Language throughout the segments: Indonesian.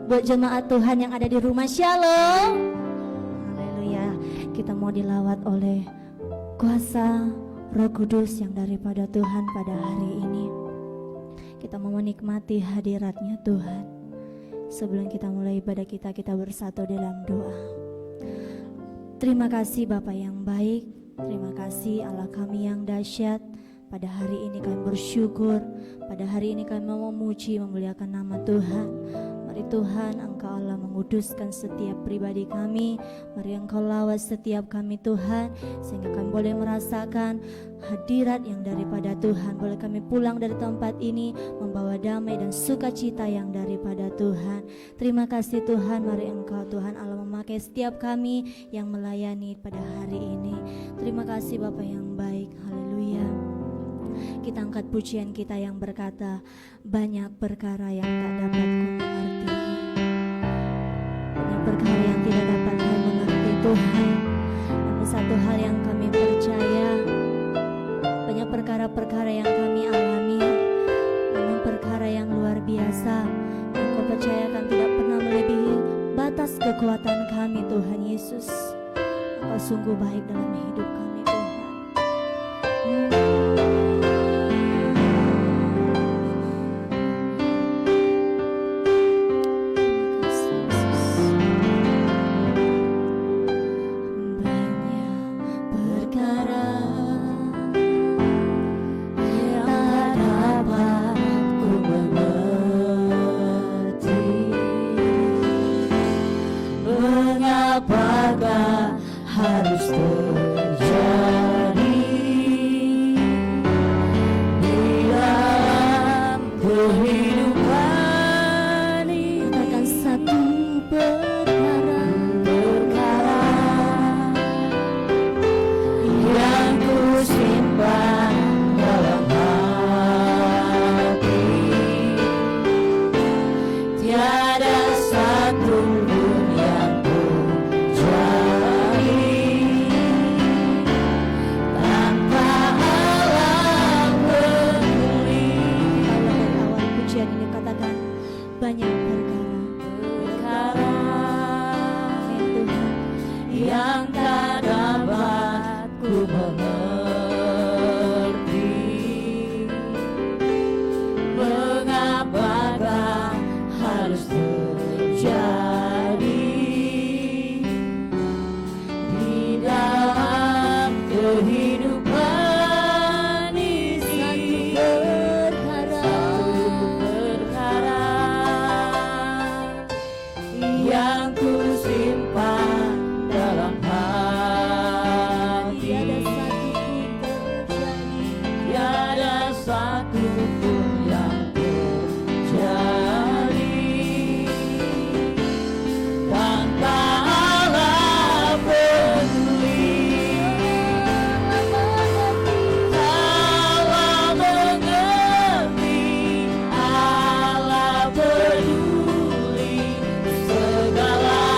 Buat jemaat Tuhan yang ada di rumah, shalom. Haleluya. Kita mau dilawat oleh kuasa Roh Kudus yang daripada Tuhan pada hari ini. Kita mau menikmati hadirat-Nya Tuhan. Sebelum kita mulai ibadah kita bersatu dalam doa. Terima kasih Bapa yang baik, terima kasih Allah kami yang dahsyat. Pada hari ini kami bersyukur, pada hari ini kami mau memuji, memuliakan nama Tuhan. Mari Tuhan, Engkau Allah menguduskan setiap pribadi kami. Mari Engkau lawat setiap kami Tuhan, sehingga kami boleh merasakan hadirat yang daripada Tuhan. Boleh kami pulang dari tempat ini membawa damai dan sukacita yang daripada Tuhan. Terima kasih Tuhan, mari Engkau Tuhan Allah memakai setiap kami yang melayani pada hari ini. Terima kasih Bapa yang baik, haleluya. Kita angkat pujian kita yang berkata, banyak perkara yang tak dapat ku mengerti, banyak perkara yang tidak dapat ku mengerti Tuhan. Namun satu hal yang kami percaya, banyak perkara-perkara yang kami alami, namun perkara yang luar biasa yang kau percayakan tidak pernah melebihi batas kekuatan kami Tuhan Yesus. Engkau sungguh baik dalam hidup kami Tuhan. Harus terjadi di dalam kehidupan ini. Katakan satu perkara yang ku simpan dalam hati, tiada satu pun yang ku banyak perkara yang tak dapat ku mengerti. Mengapakah harus terjadi di dalam kehidupan ini? Yang ku simpan dalam hati, tiada satu pun yang terjadi tanpa Allah peduli. Allah mengerti, Allah peduli segala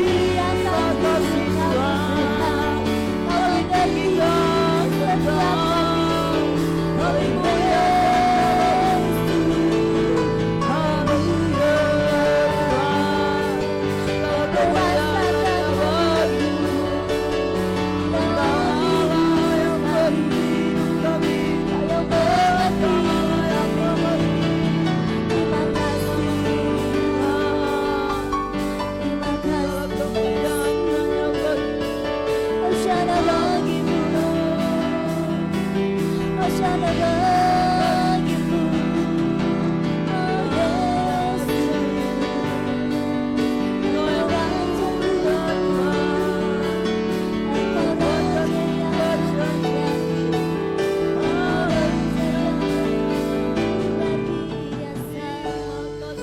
yang kau kasih Tuhan. Kau mengerti setiap kami. Haleluya.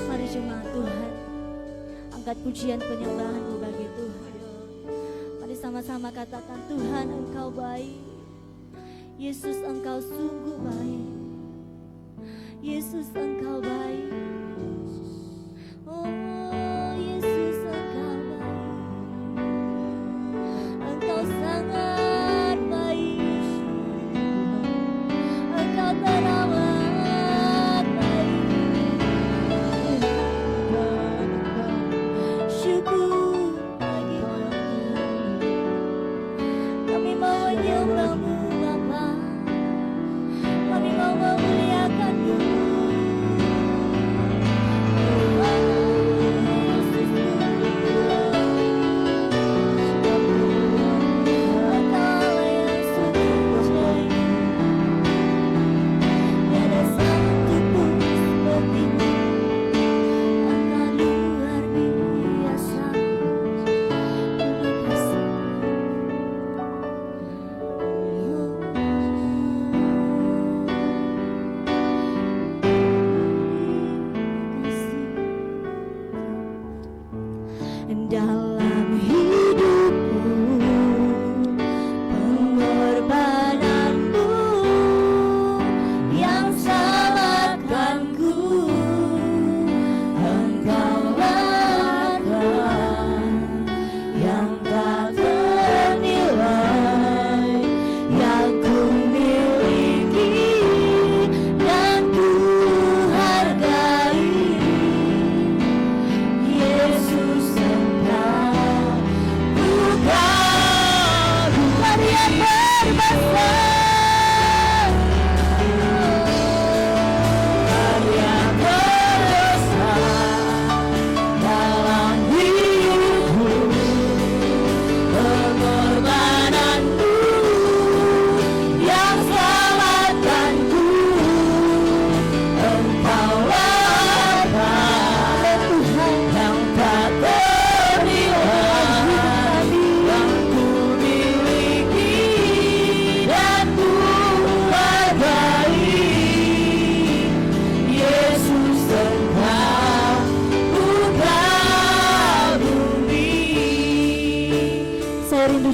Mari jemaat Tuhan, angkat pujian penyembahanmu bagi Tuhan. Mari sama-sama katakan, Tuhan Engkau baik, Yesus Engkau sungguh baik, Yesus Engkau baik, oh Yesus Engkau baik, Engkau sangat baik, Engkau teramat baik. Syukur bagi kami mau menyembahmu Bapa, kami mau memuliakanmu. Dalam hidupku, pengorbananmu yang selamatkanku, Engkau lakukan yang tak ternilai, yang ku miliki dan ku hargai. Yesus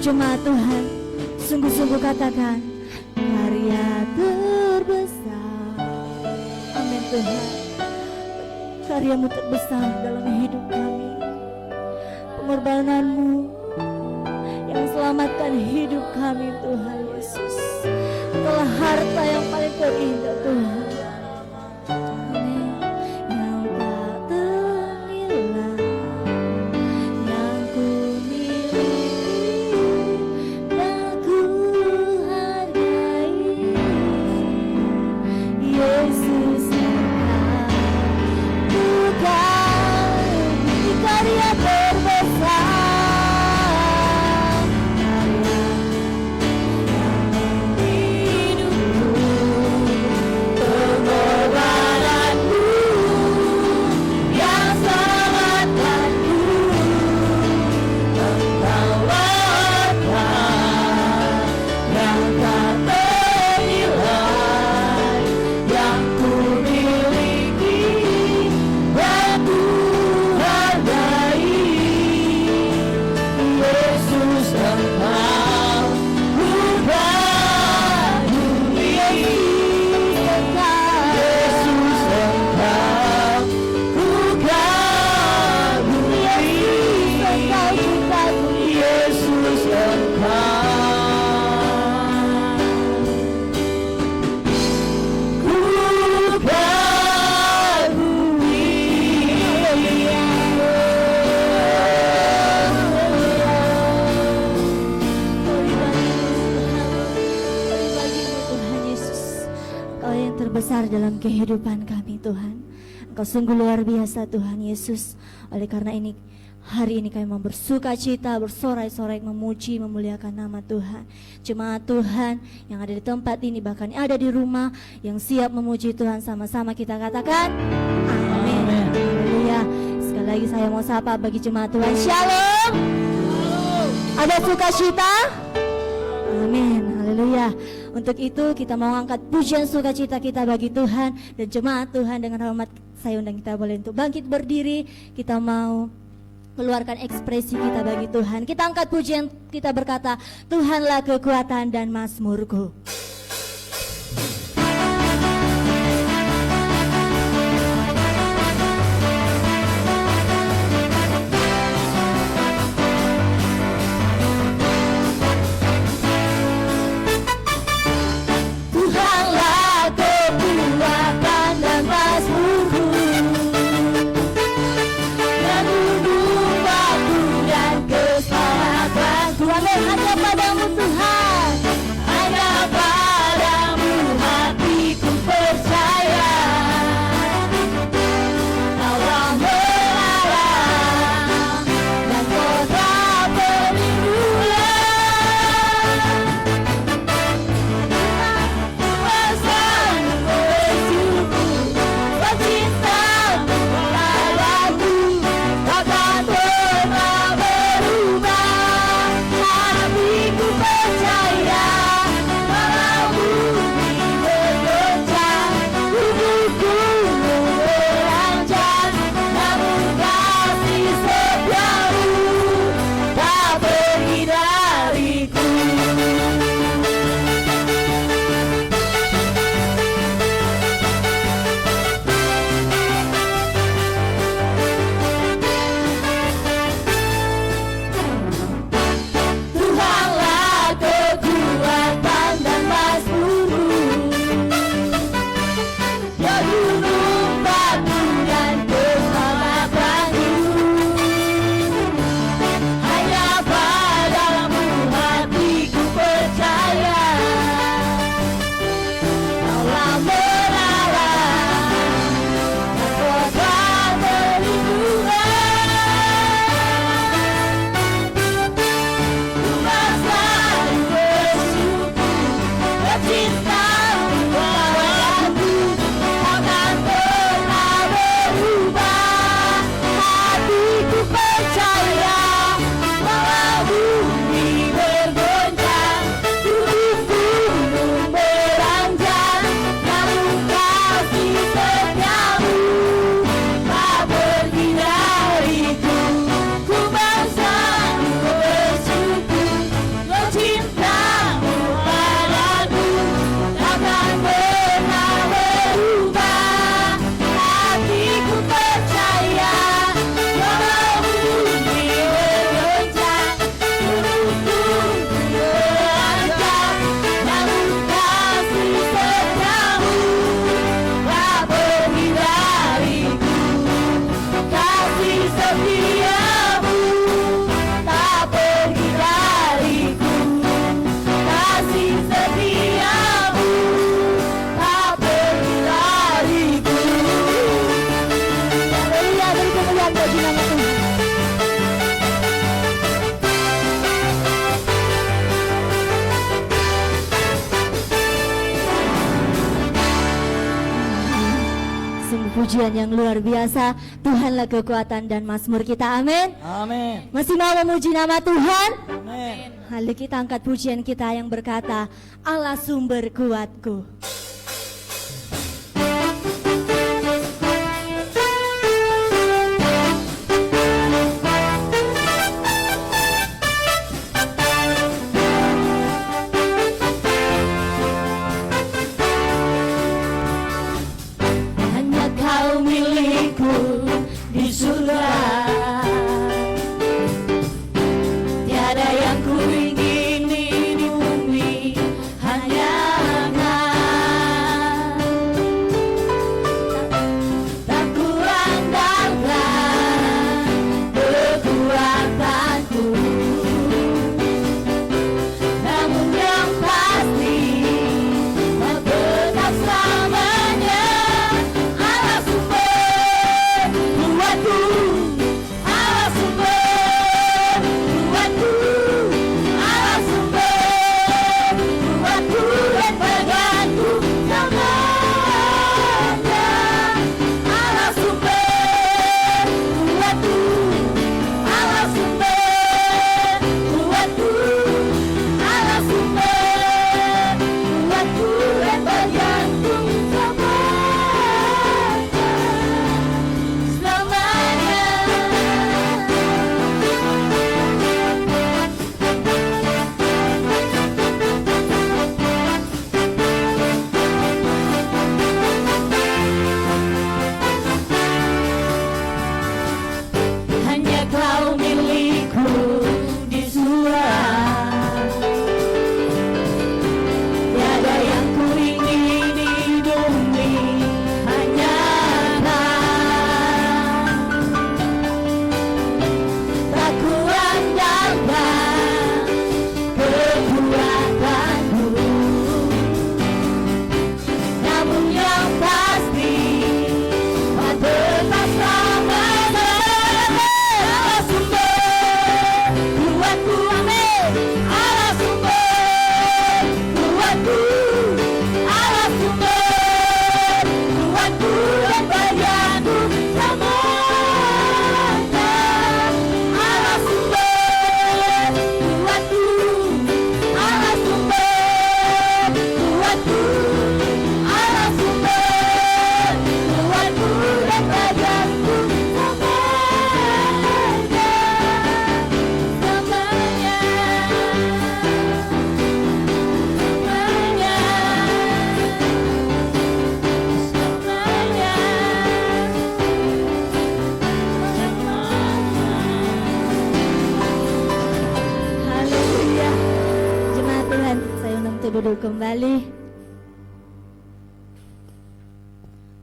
jemaat Tuhan, sungguh-sungguh katakan, karya terbesar. Amin Tuhan, karyamu terbesar dalam hidup kami, pengorbananmu yang selamatkan hidup kami Tuhan Yesus. Engkaulah harta yang paling terindah Tuhan. Amin. Yang tak ternilai, yang ku miliki dan ku hargai. Yesus Engkau bukan karya terbesar. Hidupku dalam kehidupan kami Tuhan. Engkau sungguh luar biasa Tuhan Yesus. Oleh karena ini hari ini kami mau bersuka cita, bersorai-sorai, memuji, memuliakan nama Tuhan. Jemaat Tuhan yang ada di tempat ini, bahkan yang ada di rumah, yang siap memuji Tuhan, sama-sama kita katakan amin. Haleluya. Sekali lagi saya mau sapa bagi jemaat Tuhan, Shalom. Ada sukacita? Amin. Haleluya. Untuk itu kita mau angkat pujian sukacita kita bagi Tuhan. Dan jemaat Tuhan, dengan hormat saya undang kita boleh untuk bangkit berdiri. Kita mau keluarkan ekspresi kita bagi Tuhan. Kita angkat pujian, kita berkata, Tuhanlah kekuatan dan mazmurku. Tuhanlah kekuatan dan mazmurku. Tuhan hanya padamu Tuhan, hanya padamu hatiku percaya. Kaulah melarang dan kota perlindungan. Kuasamu bersyukur, cintamu padaku takkan pernah berubah. Hatiku percaya walau bumi bergoncang, tubuhku beranjak, namun kasih setiamu tak pergi dariku. Tuhanlah kekuatan dan mazmurku, ya gunung batu dan keselamatanku. Hanya padamu hatiku percaya. Kaulah menara dan kota perlindungan. Kuasamu bersyukur, cintamu padaku takkan pernah berubah. Hatiku percaya walau bumi bergoncang, tubuhku beranjak, namun kasih setiamu tak pergi dariku. Ku bersama bersyukur, cintamu padaku takkan pernah berubah. Hatiku percaya walau bumi bergoncang, tubuhku beranjak, namun kasih setiamu tak pergi dariku. Kasih setiamu tak pergi dariku. Kasih setiamu tak pergi dariku. Haleluya, beri kemuliaan bagi nama Tuhan. Sungguh pujian yang luar biasa. Tuhanlah kekuatan dan mazmur kita. Amin. Amin. Masih mau memuji nama Tuhan? Amin. Lalu kita angkat pujian kita yang berkata, Allah sumber kuatku. Hanya kau milikku di surga, tiada yang ku ingini di bumi, hanya duduk kembali.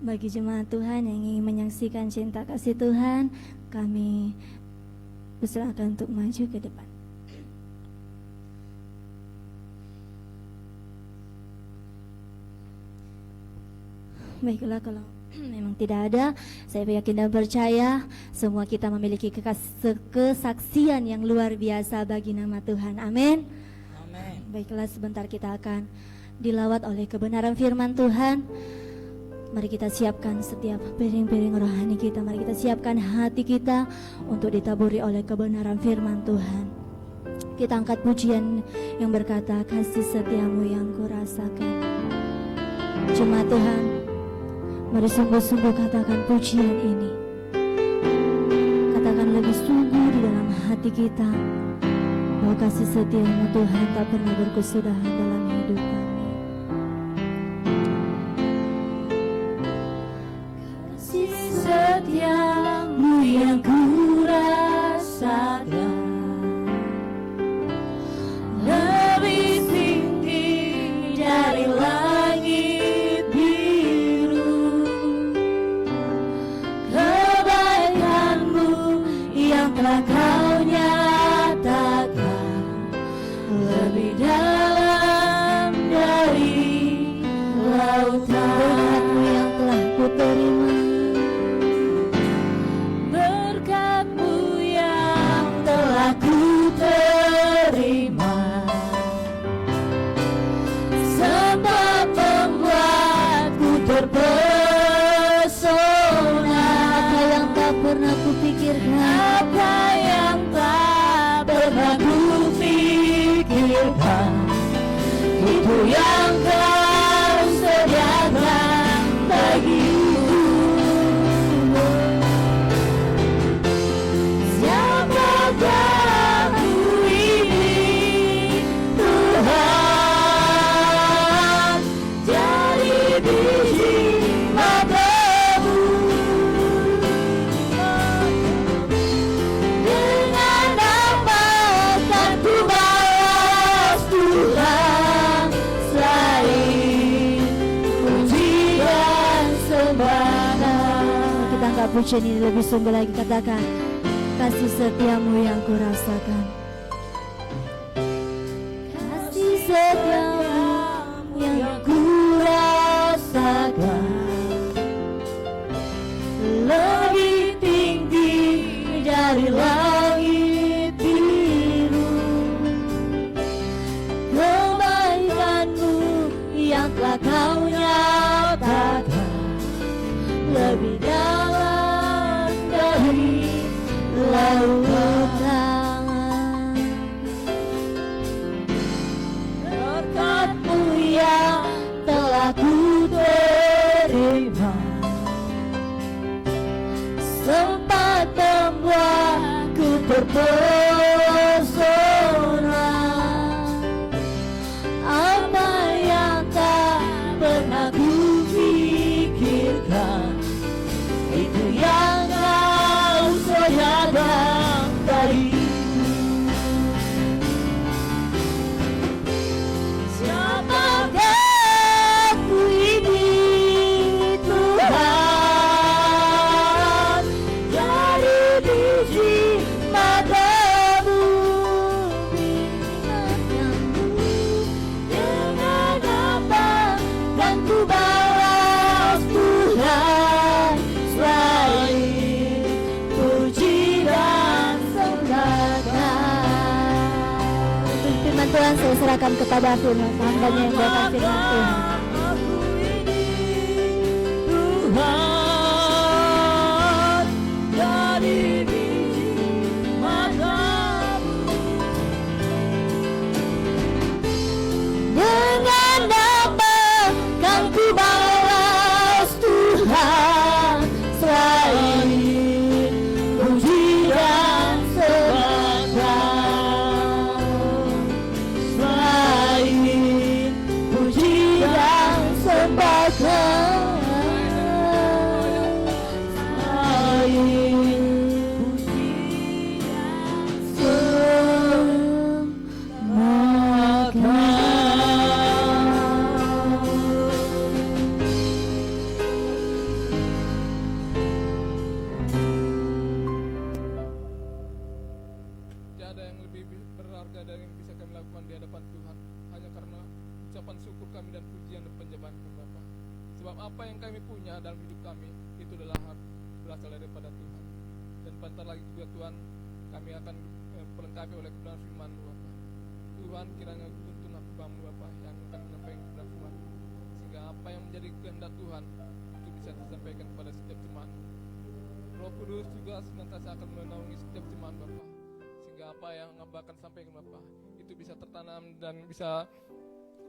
Bagi jemaat Tuhan yang ingin menyaksikan cinta kasih Tuhan, kami persilakan untuk maju ke depan. Baiklah, kalau memang tidak ada, saya yakin dan percaya semua kita memiliki kesaksian yang luar biasa bagi nama Tuhan. Amin. Amin. Baiklah, sebentar kita akan dilawat oleh kebenaran firman Tuhan. Mari kita siapkan setiap piring-piring rohani kita. Mari kita siapkan hati kita untuk ditaburi oleh kebenaran firman Tuhan. Kita angkat pujian yang berkata, kasih setiamu yang kurasakan. Jemaat Tuhan, mari sungguh-sungguh katakan pujian ini. Katakan lebih sungguh di dalam hati kita bahwa kasih setiamu Tuhan tak pernah berkesudahan dalam hidup kami. Kasih setiamu yang kurasakan lebih tinggi dari langit biru. Kebaikanmu yang telah kau nyatakan lebih dalam dari lautan. Berkat-Mu yang telah ku terima, berkat-Mu yang telah ku terima, sempat membuatku terpesona. Apa yang tak pernah kupikirkan, apa yang tak pernah kupikirkan, itu yang kau sediakan bagiku. Siapakah aku ini, Tuhan, jadi biji matamu. Dengan apa akan ku balas Tuhan selain puji dan sembah. Kita angkat pujian ini lebih sungguh lagi, katakan kasih setiamu yang kurasakan. Kasih setiamu yang kurasakan lebih tinggi dari langit biru. Kebaikanmu yang telah kau nyatakan lebih dalam dari lautan. Berkat-Mu yang telah ku terima, sempat membuatku terpesona. Apa yang tak pernah ku pikirkan, itu yang kau sediakan bagiku. Siapakah aku ini, Tuhan, jadi biji matamu, binatangmu. Dengan apa kan ku balas Tuhan selain puji dan sembahkan. Untuk firman Tuhan saya serahkan kepada firman hambanya yang berkat firman Tuhan. Aku ini, Tuhan, jadi biji matamu. Dengan apa kan ku balas Tuhan selain puji dan sembahkan, selain puji dan sembahkan. tidak ada yang lebih berharga dari yang bisa kami lakukan di hadapan Tuhan, hanya karena ucapan syukur kami dan pujian dan penyembahan kami Bapa. Sebab apa yang kami punya dalam hidup kami itu adalah berasal daripada Tuhan. Dan bentar lagi juga Tuhan, kami akan pelengkapi oleh kebenaran firman-Mu Bapa. Tuhan, kiranya tuntun hamba-Mu Bapa yang akan menyampaikan kebenaran firman, sehingga apa yang menjadi kehendak Tuhan itu bisa disampaikan kepada setiap jemaat. Roh Kudus juga senantiasa akan menaungi setiap jemaat Bapa, sehingga apa yang Hamba akan sampaikan Bapa itu bisa tertanam dan bisa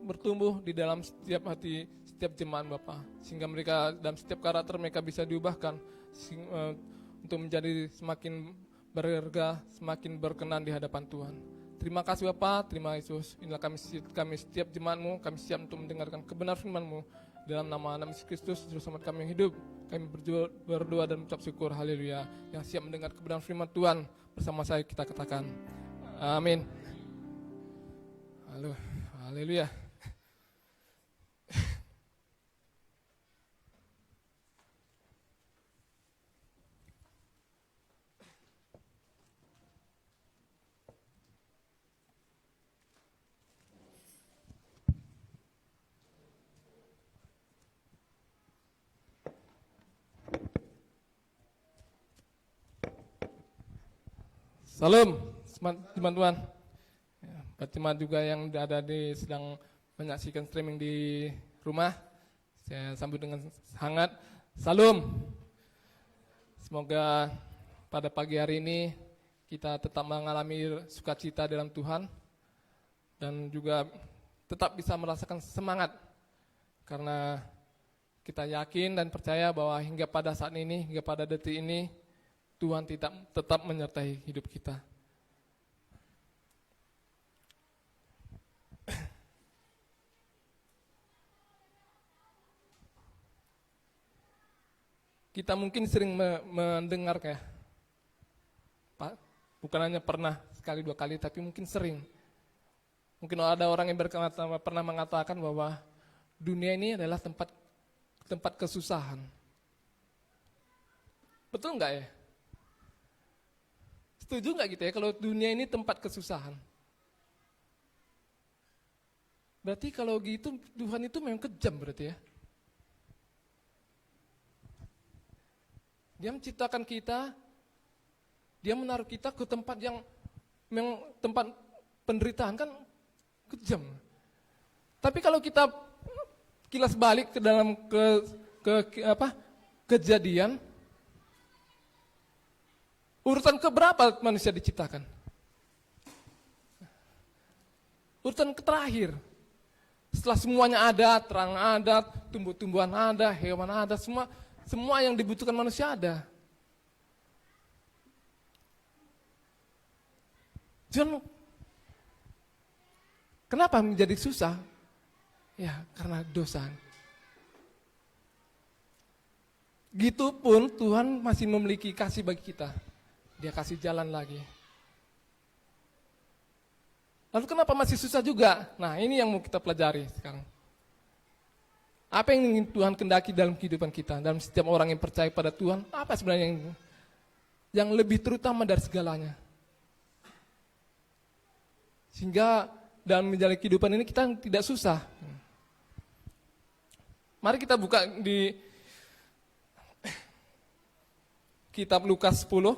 bertumbuh di dalam setiap hati setiap jemaat Bapa, sehingga mereka dalam setiap karakter mereka bisa diubahkan untuk menjadi semakin berharga, semakin berkenan di hadapan Tuhan. Terima kasih Bapa, terima Yesus. Inilah kami setiap jemaat-Mu, kami siap untuk mendengarkan kebenaran firman-Mu. Dalam nama Yesus Kristus, Juru Selamat kami yang hidup, kami berdoa dan mengucap syukur, haleluya. Yang siap mendengar kebenaran firman Tuhan, bersama saya kita katakan, amin. Halo, haleluya. Salam, teman-teman. Buat jemaat juga yang ada sedang menyaksikan streaming di rumah, saya sambut dengan hangat. Salam. Semoga pada pagi hari ini kita tetap mengalami sukacita dalam Tuhan dan juga tetap bisa merasakan semangat, karena kita yakin dan percaya bahwa hingga pada saat ini, hingga pada detik ini, Tuhan tetap menyertai hidup kita. Kita mungkin sering mendengar kayak, Pak, bukan hanya pernah sekali dua kali, tapi mungkin sering. Mungkin ada orang yang pernah mengatakan bahwa dunia ini adalah tempat kesusahan. Betul nggak ya? Setuju nggak gitu ya kalau dunia ini tempat kesusahan? Berarti kalau gitu Tuhan itu memang kejam berarti ya. Dia menciptakan kita, dia menaruh kita ke tempat yang memang tempat penderitaan, kan kejam. Tapi kalau kita kilas balik ke dalam kejadian, urutan keberapa manusia diciptakan? Urutan terakhir. Setelah semuanya ada, terang ada, tumbuh-tumbuhan ada, hewan ada, semua yang dibutuhkan manusia ada. John, kenapa menjadi susah? Ya, karena dosa. Gitupun Tuhan masih memiliki kasih bagi kita. Dia kasih jalan lagi. Lalu kenapa masih susah juga? Nah, ini yang mau kita pelajari sekarang. Apa yang ingin Tuhan kendaki dalam kehidupan kita, dalam setiap orang yang percaya pada Tuhan? Apa sebenarnya yang lebih terutama dari segalanya? Sehingga dalam menjalani kehidupan ini kita tidak susah. Mari kita buka di kitab Lukas 10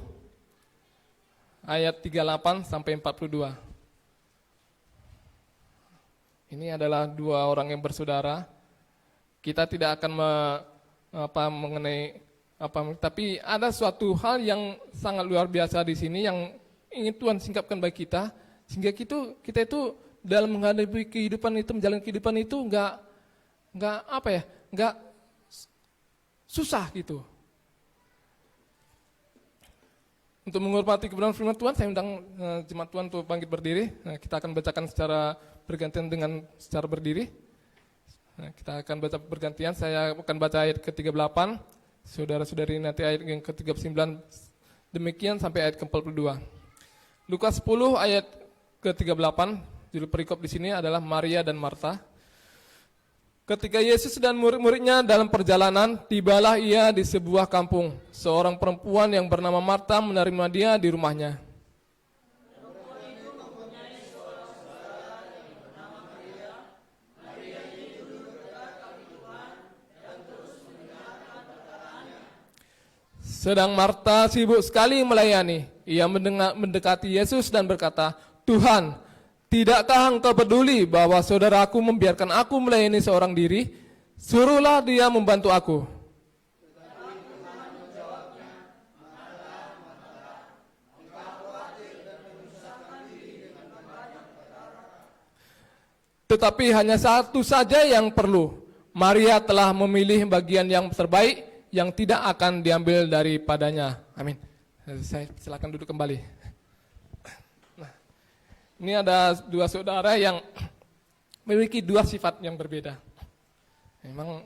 ayat 38 sampai 42. Ini adalah dua orang yang bersaudara. Kita tidak akan tapi ada suatu hal yang sangat luar biasa di sini yang ingin Tuhan singkapkan bagi kita, sehingga kita itu dalam menghadapi kehidupan itu, menjalani kehidupan itu enggak susah gitu. Untuk menghormati kebenaran firman Tuhan, saya undang jemaat Tuhan untuk bangkit berdiri. Nah, kita akan bacakan secara bergantian dengan secara berdiri. Nah, kita akan baca bergantian. Saya akan baca ayat ke-38, saudara-saudari nanti ayat yang ke-39, demikian sampai ayat ke-42. Lukas 10 ayat ke-38, judul perikop di sini adalah Maria dan Marta. Ketika Yesus dan murid-muridnya dalam perjalanan, tibalah ia di sebuah kampung. Seorang perempuan yang bernama Marta menerima dia di rumahnya. Sedang Marta sibuk sekali melayani. Ia mendekati Yesus dan berkata, "Tuhan, tidakkah engkau peduli bahwa saudaraku membiarkan aku melayani seorang diri? Suruhlah dia membantu aku." Tetapi hanya satu saja yang perlu. Maria telah memilih bagian yang terbaik yang tidak akan diambil daripadanya. Amin. Saya silakan duduk kembali. Nah, ini ada dua saudara yang memiliki dua sifat yang berbeda. Memang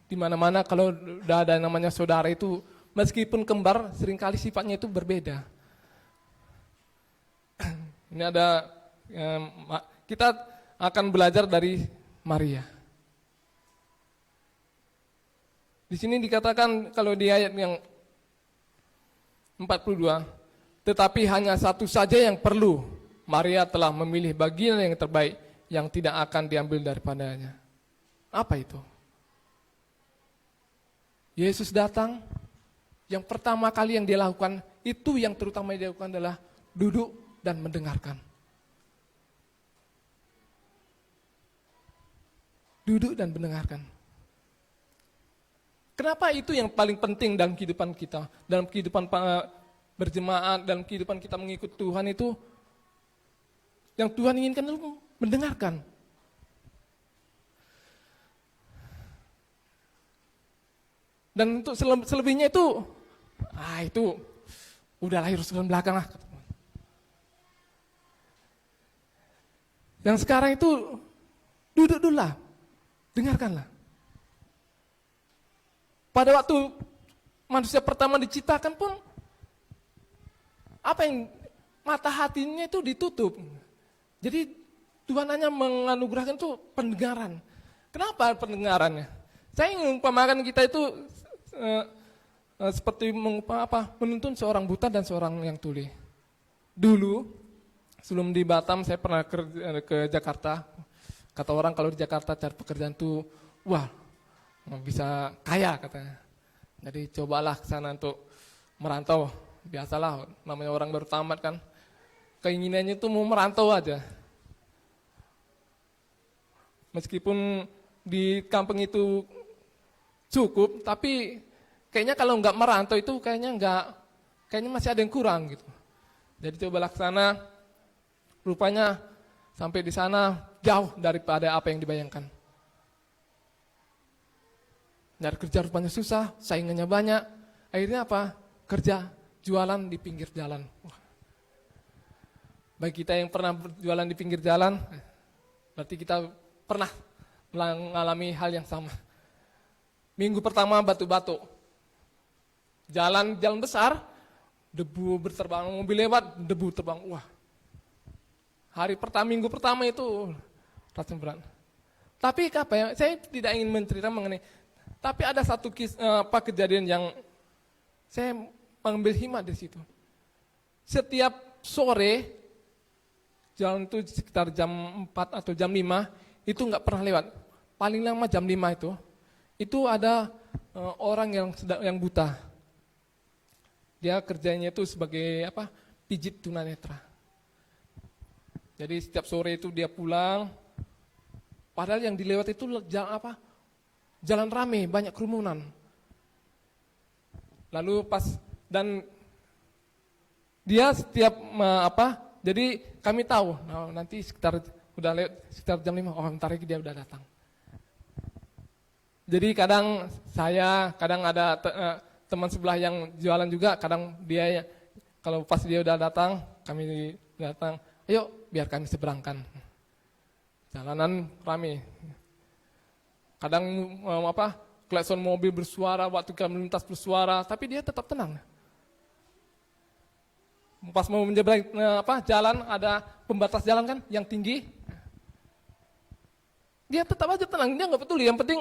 di mana-mana kalau udah ada namanya saudara itu, meskipun kembar, seringkali sifatnya itu berbeda. Ini ada kita akan belajar dari Maria. Di sini dikatakan kalau di ayat yang 42, tetapi hanya satu saja yang perlu. Maria telah memilih bagian yang terbaik yang tidak akan diambil daripadanya. Apa itu? Yesus datang, yang pertama kali yang dia lakukan, itu yang terutama dia lakukan adalah duduk dan mendengarkan. Duduk dan mendengarkan. Kenapa itu yang paling penting dalam kehidupan kita, dalam kehidupan berjemaat, dalam kehidupan kita mengikut Tuhan itu, yang Tuhan inginkan itu mendengarkan. Dan untuk selebihnya itu udahlah urusan belakang lah. Yang sekarang itu duduk dulu lah, dengarkanlah. Pada waktu manusia pertama diciptakan pun, apa yang mata hatinya itu ditutup. Jadi Tuhan hanya menganugerahkan itu pendengaran. Kenapa pendengarannya? Saya ingin mengumpamakan kita itu seperti menuntun seorang buta dan seorang yang tuli. Dulu sebelum di Batam saya pernah ke Jakarta. Kata orang kalau di Jakarta cari pekerjaan tuh bisa kaya katanya. Jadi cobalah ke sana untuk merantau. Biasalah namanya orang baru tamat kan. Keinginannya itu mau merantau aja. Meskipun di kampung itu cukup, tapi kayaknya kalau nggak merantau itu kayaknya masih ada yang kurang gitu. Jadi cobalah ke sana. Rupanya sampai di sana jauh daripada apa yang dibayangkan. Nyari kerja rupanya susah, saingannya banyak. Akhirnya apa? Kerja, jualan di pinggir jalan. Bagi kita yang pernah berjualan di pinggir jalan, berarti kita pernah mengalami hal yang sama. Minggu pertama batu-batu. Jalan besar, debu berterbang, mobil lewat, debu terbang. Wah. Minggu pertama itu rasanya berat. Tapi apa ya? Saya tidak ingin menceritakan mengenai. Tapi ada satu kejadian yang saya mengambil hikmat di situ. Setiap sore, jalan itu sekitar jam 4 atau jam 5, itu nggak pernah lewat. Paling lama jam 5 itu ada orang yang buta. Dia kerjanya itu sebagai pijit tunanetra. Jadi setiap sore itu dia pulang, padahal yang dilewat itu jalan rame, banyak kerumunan. Lalu dan dia setiap jadi kami tahu, nanti sekitar jam 5, ntar lagi dia udah datang. Jadi kadang ada teman sebelah yang jualan juga, kadang dia kalau pas dia udah datang, kami datang, ayo biar kami seberangkan. Jalanan rame. Kadang klakson mobil bersuara, waktu kami melintas bersuara, tapi dia tetap tenang. Pas mau menyeberang jalan, ada pembatas jalan kan yang tinggi. Dia tetap aja tenang, dia nggak peduli. Yang penting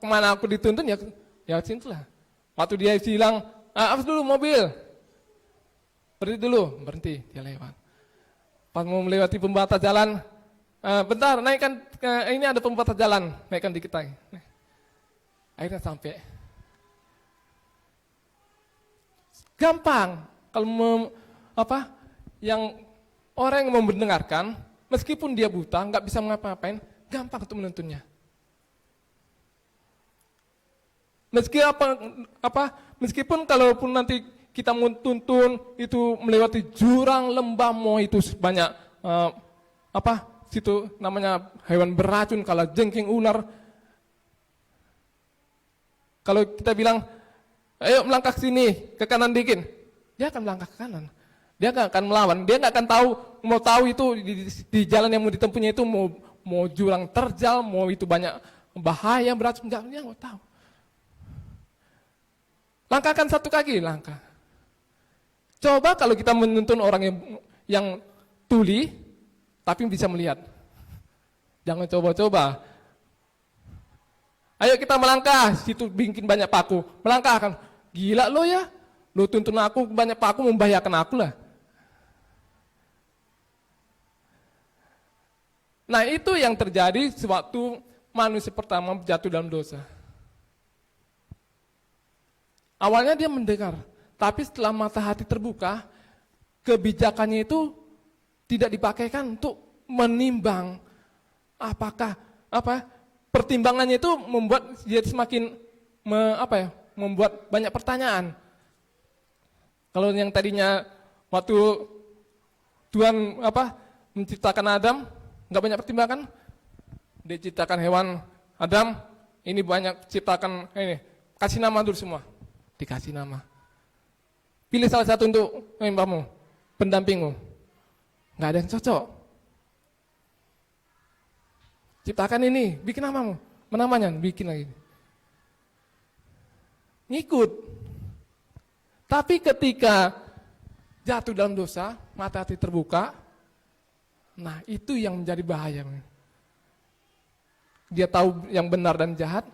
kemana aku dituntun ya situlah. Waktu dia bilang, awas dulu mobil, berhenti, dia lewat. Pas mau melewati pembatas jalan, bentar, naikkan, ini ada pembatas jalan, naikkan dikit lagi. Akhirnya sampai. gampang kalau yang orang yang mau mendengarkan, meskipun dia buta, nggak bisa ngapa-ngapain, gampang untuk menuntunnya. Meskipun kalaupun nanti kita mau tuntun itu melewati jurang lembah, mau itu sebanyak situ namanya hewan beracun, kalau jengking ular. Kalau kita bilang, ayo melangkah ke sini, ke kanan dikit, dia akan melangkah ke kanan. Dia nggak akan melawan, dia nggak akan tahu itu di jalan yang mau ditempuhnya itu mau jurang terjal, mau itu banyak bahaya beracun, dia nggak tahu. Langkahkan satu kaki, langkah. Coba kalau kita menuntun orang yang tuli, tapi bisa melihat. Jangan coba-coba. Ayo kita melangkah, situ bikin banyak paku. Melangkahkan, gila lo ya, lo tuntun aku banyak paku membahayakan aku lah. Nah itu yang terjadi sewaktu manusia pertama jatuh dalam dosa. Awalnya dia mendengar, tapi setelah mata hati terbuka, kebijakannya itu tidak dipakaikan untuk menimbang apakah pertimbangannya itu membuat dia semakin membuat banyak pertanyaan. Kalau yang tadinya waktu Tuhan menciptakan Adam nggak banyak pertimbangan, dia ciptakan hewan Adam, ini banyak ciptakan ini, kasih nama dulu semua. Dikasih nama. Pilih salah satu untuk membamu, pendampingmu. Nggak ada yang cocok. Ciptakan ini, bikin namamu. Namanya, bikin lagi. Ngikut. Tapi ketika jatuh dalam dosa, mata hati terbuka, nah itu yang menjadi bahaya. Dia tahu yang benar dan jahat,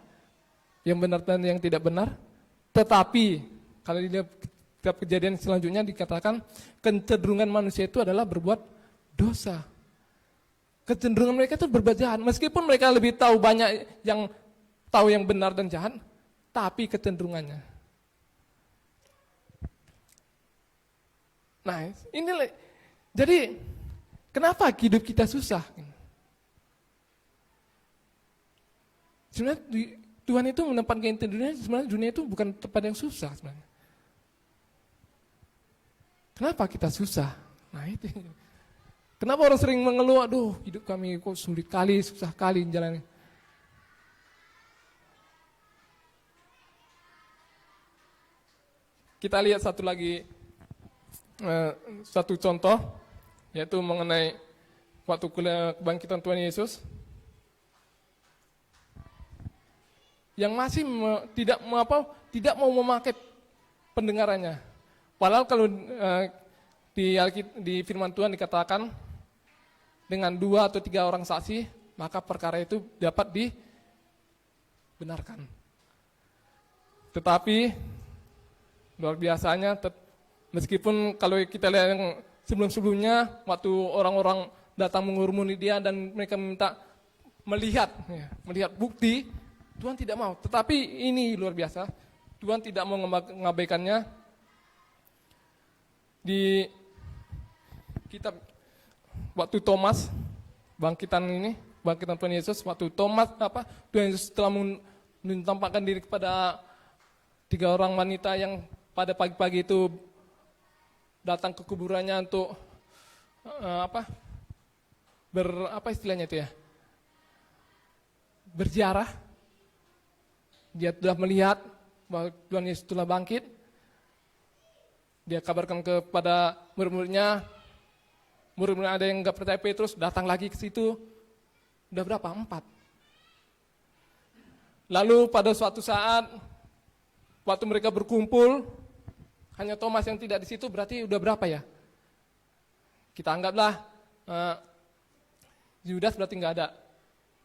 yang benar dan yang tidak benar. Tetapi kalau dilihat kejadian selanjutnya dikatakan kecenderungan manusia itu adalah berbuat dosa. Kecenderungan mereka itu berbuat jahat. Meskipun mereka lebih tahu banyak yang tahu yang benar dan jahat, tapi kecenderungannya. Nah, inilah. Jadi kenapa hidup kita susah? Sebenarnya Tuhan itu menempatkan dunia, sebenarnya dunia itu bukan tempat yang susah sebenarnya. Kenapa kita susah? Nah itu. Kenapa orang sering mengeluh, aduh hidup kami kok sulit kali, susah kali jalannya. Kita lihat satu contoh, yaitu mengenai waktu kebangkitan Tuhan Yesus. Yang masih tidak mau memakai pendengarannya. Padahal kalau di firman Tuhan dikatakan dengan 2 atau 3 orang saksi, maka perkara itu dapat dibenarkan. Tetapi luar biasanya, meskipun kalau kita lihat yang sebelum-sebelumnya, waktu orang-orang datang mengurumuni dia dan mereka minta melihat bukti, Tuhan tidak mau. Tetapi ini luar biasa, Tuhan tidak mau mengabaikannya. Di kitab waktu Thomas bangkitan Tuhan Yesus, waktu Thomas Tuhan Yesus telah menampakkan diri kepada 3 orang wanita yang pada pagi-pagi itu datang ke kuburannya untuk istilahnya itu ya, berziarah. Dia telah melihat bahwa Tuhan Yesus telah bangkit. Dia kabarkan kepada murid-muridnya. Murid-murid ada yang enggak percaya Petrus, datang lagi ke situ. Udah berapa? 4. Lalu pada suatu saat, waktu mereka berkumpul, hanya Thomas yang tidak di situ, berarti udah berapa ya? Kita anggaplah Yudas berarti enggak ada.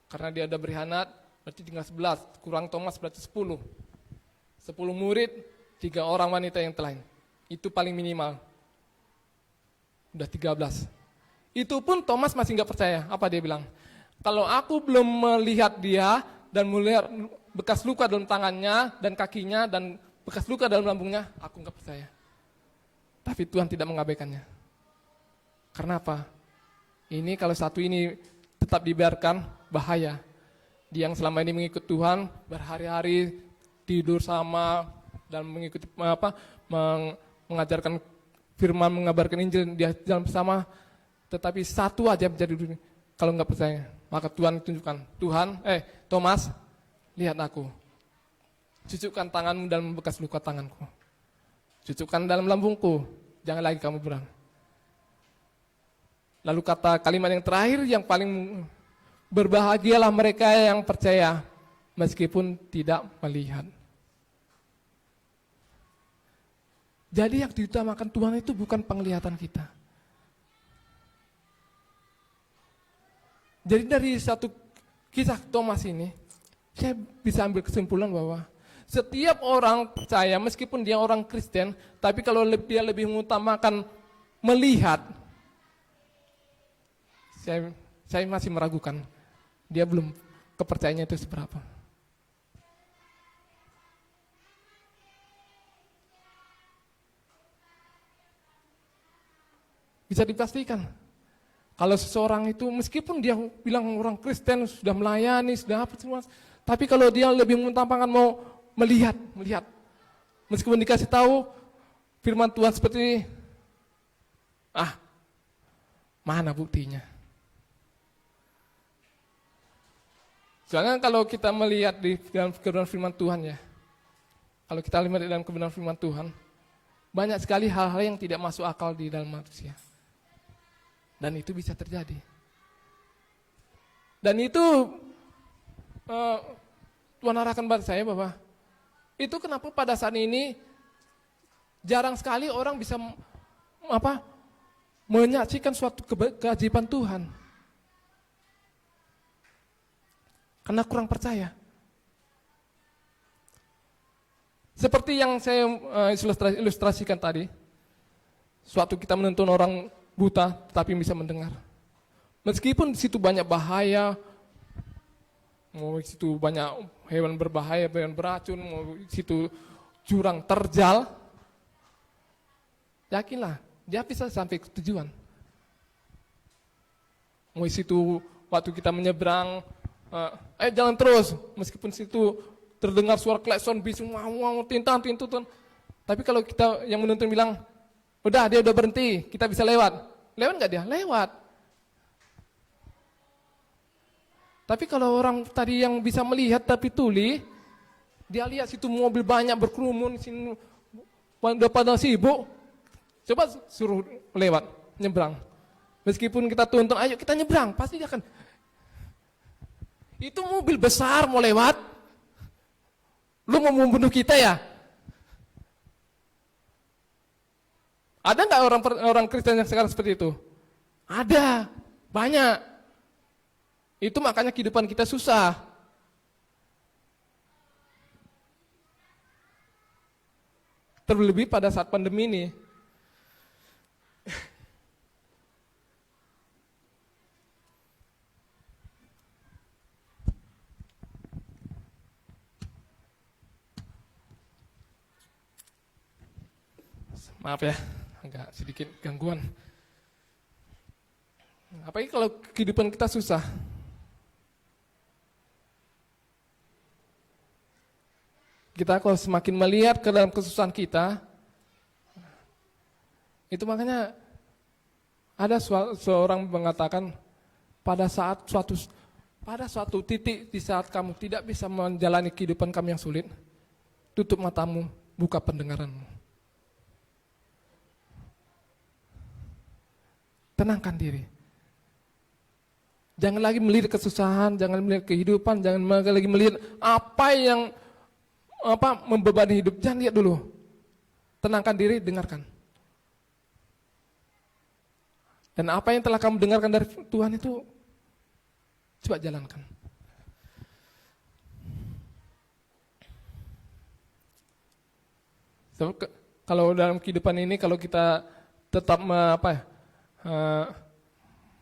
Karena dia udah berkhianat, berarti tinggal 11, kurang Thomas berarti 10. 10 murid, 3 orang wanita yang lain. Itu paling minimal. Udah 13. Itu pun Thomas masih nggak percaya. Apa dia bilang? Kalau aku belum melihat dia dan melihat bekas luka dalam tangannya dan kakinya dan bekas luka dalam lambungnya, aku nggak percaya. Tapi Tuhan tidak mengabaikannya. Karena apa? Ini kalau satu ini tetap dibiarkan, bahaya. Dia yang selama ini mengikut Tuhan, berhari-hari tidur sama dan mengikuti mengajarkan firman, mengabarkan Injil, dia jalan bersama. Tetapi satu aja menjadi dunia. Kalau nggak percaya, maka Tuhan tunjukkan. Tuhan, Thomas, lihat aku. Cucukkan tanganmu dalam bekas luka tanganku. Cucukkan dalam lambungku. Jangan lagi kamu berang. Lalu kata kalimat yang terakhir yang paling berbahagialah mereka yang percaya meskipun tidak melihat. Jadi yang diutamakan Tuhan itu bukan penglihatan kita. Jadi dari satu kisah Thomas ini, saya bisa ambil kesimpulan bahwa setiap orang percaya, meskipun dia orang Kristen, tapi kalau dia lebih mengutamakan melihat, saya masih meragukan, dia belum kepercayaannya itu seberapa. Bisa dipastikan, kalau seseorang itu meskipun dia bilang orang Kristen, sudah melayani, sudah apa semua, tapi kalau dia lebih mengutamakan mau melihat. Meskipun dikasih tahu firman Tuhan seperti ini, mana buktinya? Soalnya kalau kita melihat di dalam kebenaran firman Tuhan ya, kalau kita lihat di dalam kebenaran firman Tuhan, banyak sekali hal-hal yang tidak masuk akal di dalam manusia. Dan itu bisa terjadi. Dan itu Tuhan arahkan pada saya bahwa itu kenapa pada saat ini jarang sekali orang bisa menyaksikan suatu keajaiban Tuhan. Karena kurang percaya. Seperti yang saya ilustrasikan tadi, suatu kita menuntun orang buta tapi bisa mendengar. Meskipun di situ banyak bahaya, mau di situ banyak hewan berbahaya, hewan beracun, mau di situ jurang terjal, yakinlah dia bisa sampai ke tujuan. Mau di situ waktu kita menyeberang, jalan terus, meskipun situ terdengar suara klakson bis, tintang, tapi kalau kita yang menuntun bilang, udah dia udah berhenti, kita bisa lewat nggak dia? Lewat. Tapi kalau orang tadi yang bisa melihat tapi tuli, dia lihat situ mobil banyak berkerumun, sini udah pada sibuk, coba suruh lewat, nyebrang. Meskipun kita tuntun, ayo kita nyebrang, pasti dia akan. Itu mobil besar mau lewat, lu mau membunuh kita ya? Ada nggak orang Kristen yang sekarang seperti itu? Ada, banyak. Itu makanya kehidupan kita susah. Terlebih pada saat pandemi ini. Maaf ya, agak sedikit gangguan. Apalagi kalau kehidupan kita susah. Kita kalau semakin melihat ke dalam kesusahan kita, itu makanya ada seorang mengatakan pada suatu titik di saat kamu tidak bisa menjalani kehidupan kamu yang sulit, tutup matamu, buka pendengaranmu. Tenangkan diri. Jangan lagi melihat kesusahan, jangan melihat kehidupan, jangan lagi melihat apa yang membebani hidup. Jangan lihat dulu. Tenangkan diri, dengarkan. Dan apa yang telah kamu dengarkan dari Tuhan itu coba jalankan. So, kalau dalam kehidupan ini kalau kita tetap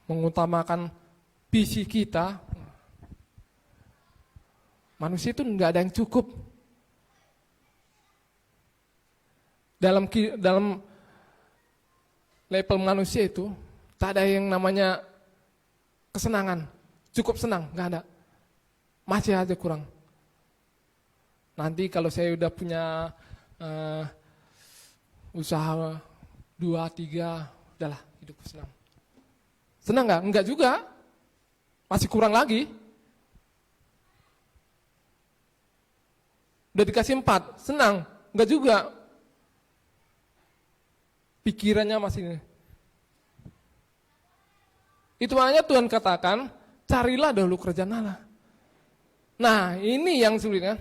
mengutamakan visi kita, manusia itu nggak ada yang cukup. Dalam level manusia itu tak ada yang namanya kesenangan. Cukup senang, nggak ada. Masih aja kurang. Nanti kalau saya udah punya usaha 2, 3, udahlah hidup senang. Senang nggak? Enggak juga. Masih kurang lagi. Udah dikasih 4, senang? Enggak juga. Pikirannya masih. Itu makanya Tuhan katakan, carilah dahulu kerajaan Allah. Nah, ini yang sulit kan.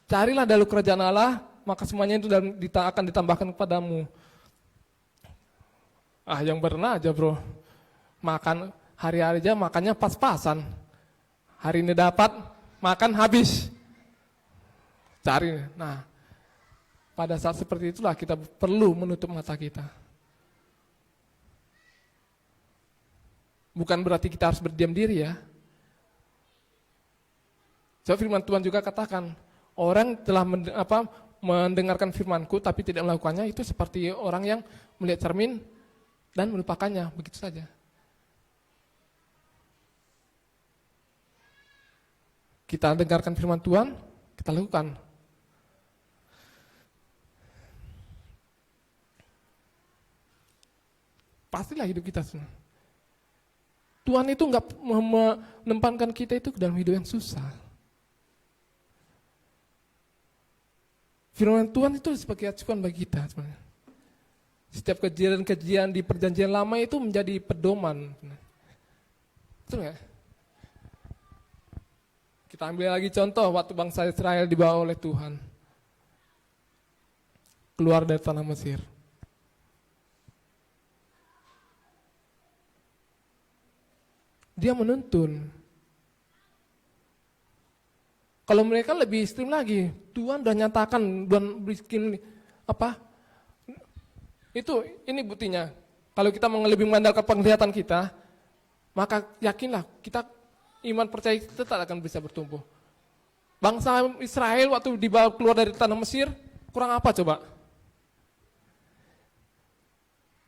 Carilah dahulu kerajaan Allah, maka semuanya itu akan ditambahkan kepadamu. Yang berenang aja bro. Makan hari-hari aja makannya pas-pasan. Hari ini dapat, makan habis. Cari. Nah, pada saat seperti itulah kita perlu menutup mata kita. Bukan berarti kita harus berdiam diri ya. So, firman Tuhan juga katakan, orang telah mendengarkan firmanku tapi tidak melakukannya itu seperti orang yang melihat cermin dan melupakannya, begitu saja. Kita dengarkan firman Tuhan, kita lakukan. Pastilah hidup kita semua. Tuhan itu enggak menempatkan kita itu ke dalam hidup yang susah. Firman Tuhan itu sebagai acuan bagi kita sebenarnya. Setiap kejadian-kejadian di perjanjian lama itu menjadi pedoman. Betul nggak? Kita ambil lagi contoh waktu bangsa Israel dibawa oleh Tuhan keluar dari tanah Mesir. Dia menuntun. Kalau mereka lebih ekstrim lagi, Tuhan udah nyatakan, Tuhan bikin apa? Ini buktinya. Kalau kita lebih mengandalkan penglihatan kita, maka yakinlah kita iman percaya kita tak akan bisa bertumbuh. Bangsa Israel waktu dibawa keluar dari tanah Mesir, kurang apa coba?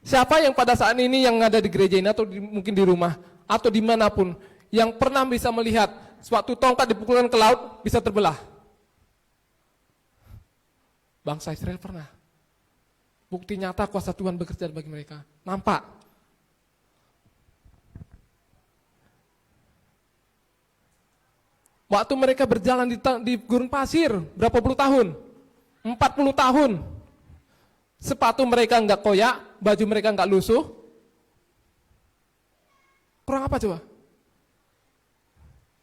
Siapa yang pada saat ini yang ada di gereja ini atau mungkin di rumah atau dimanapun yang pernah bisa melihat suatu tongkat dipukulkan ke laut bisa terbelah? Bangsa Israel pernah. Bukti nyata kuasa Tuhan bekerja bagi mereka. Nampak. Waktu mereka berjalan di gurun pasir, berapa puluh tahun? 40 tahun. Sepatu mereka enggak koyak, baju mereka enggak lusuh. Kurang apa coba?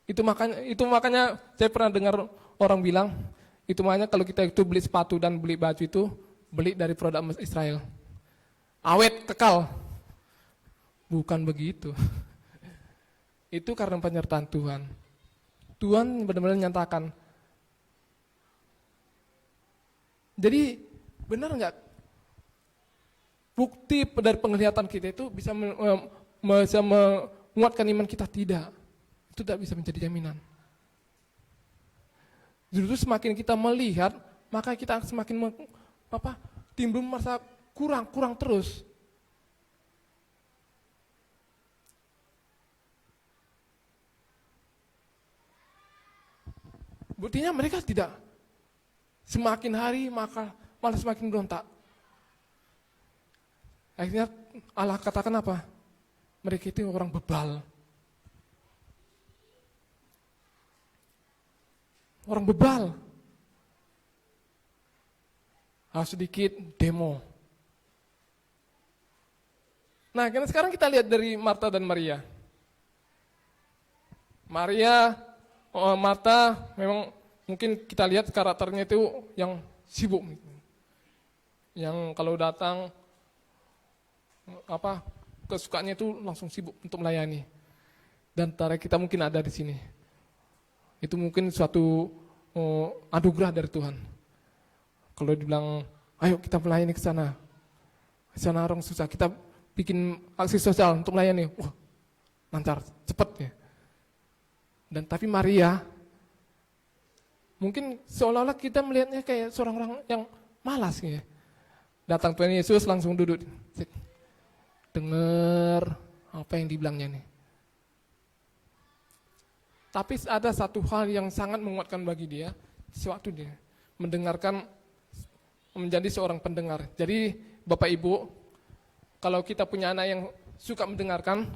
Itu makanya saya pernah dengar orang bilang, itu makanya kalau kita itu beli sepatu dan beli baju itu, beli dari produk Israel. Awet, kekal. Bukan begitu. Itu karena penyertaan Tuhan. Tuhan benar-benar nyatakan. Jadi benar enggak? Bukti dari penglihatan kita itu bisa menguatkan iman kita? Tidak. Itu tidak bisa menjadi jaminan. Justru semakin kita melihat, maka kita semakin timbul merasa kurang terus. Buktinya mereka tidak. Semakin hari maka malah semakin berontak. Akhirnya Allah katakan apa? Mereka itu orang bebal. Orang bebal. Harus sedikit demo. Nah, karena sekarang kita lihat dari Marta dan Maria. Marta memang mungkin kita lihat karakternya itu yang sibuk. Yang kalau datang kesukaannya itu langsung sibuk untuk melayani. Dan antara kita mungkin ada di sini. Itu mungkin suatu anugerah dari Tuhan. Kalau dibilang, ayo kita melayani ke sana. Ke sana orang susah, kita bikin aksi sosial untuk melayani. Wah, lancar, cepat ya. Dan tapi Maria, mungkin seolah-olah kita melihatnya kayak seorang orang yang malas ya. Datang Tuhan Yesus langsung duduk. dengar apa yang dibilangnya nih. Tapi ada satu hal yang sangat menguatkan bagi dia, sewaktu dia mendengarkan, menjadi seorang pendengar. Jadi Bapak Ibu, kalau kita punya anak yang suka mendengarkan,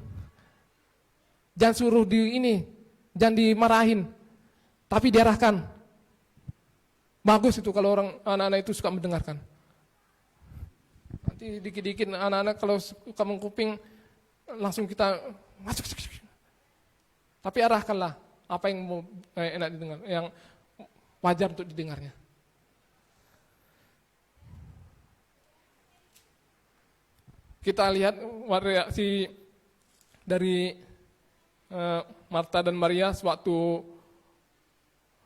jangan suruh jangan dimarahin, tapi diarahkan. Bagus itu kalau anak-anak itu suka mendengarkan. Nanti dikit-dikit anak-anak kalau suka mengkuping, langsung kita masuk. Tapi arahkanlah apa yang mau enak didengar, yang wajar untuk didengarnya. Kita lihat reaksi dari Marta dan Maria sewaktu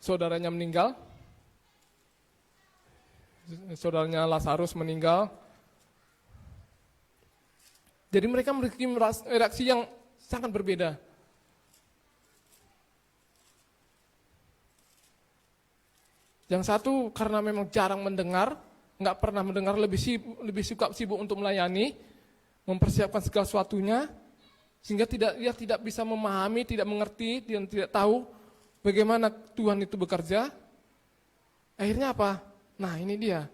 saudaranya meninggal. Saudaranya Lazarus meninggal. Jadi mereka memiliki reaksi yang sangat berbeda. Yang satu karena memang jarang mendengar, nggak pernah mendengar, lebih suka sibuk untuk melayani, mempersiapkan segala sesuatunya, sehingga dia tidak bisa memahami, tidak mengerti, dan tidak tahu bagaimana Tuhan itu bekerja. Akhirnya apa? Nah ini dia.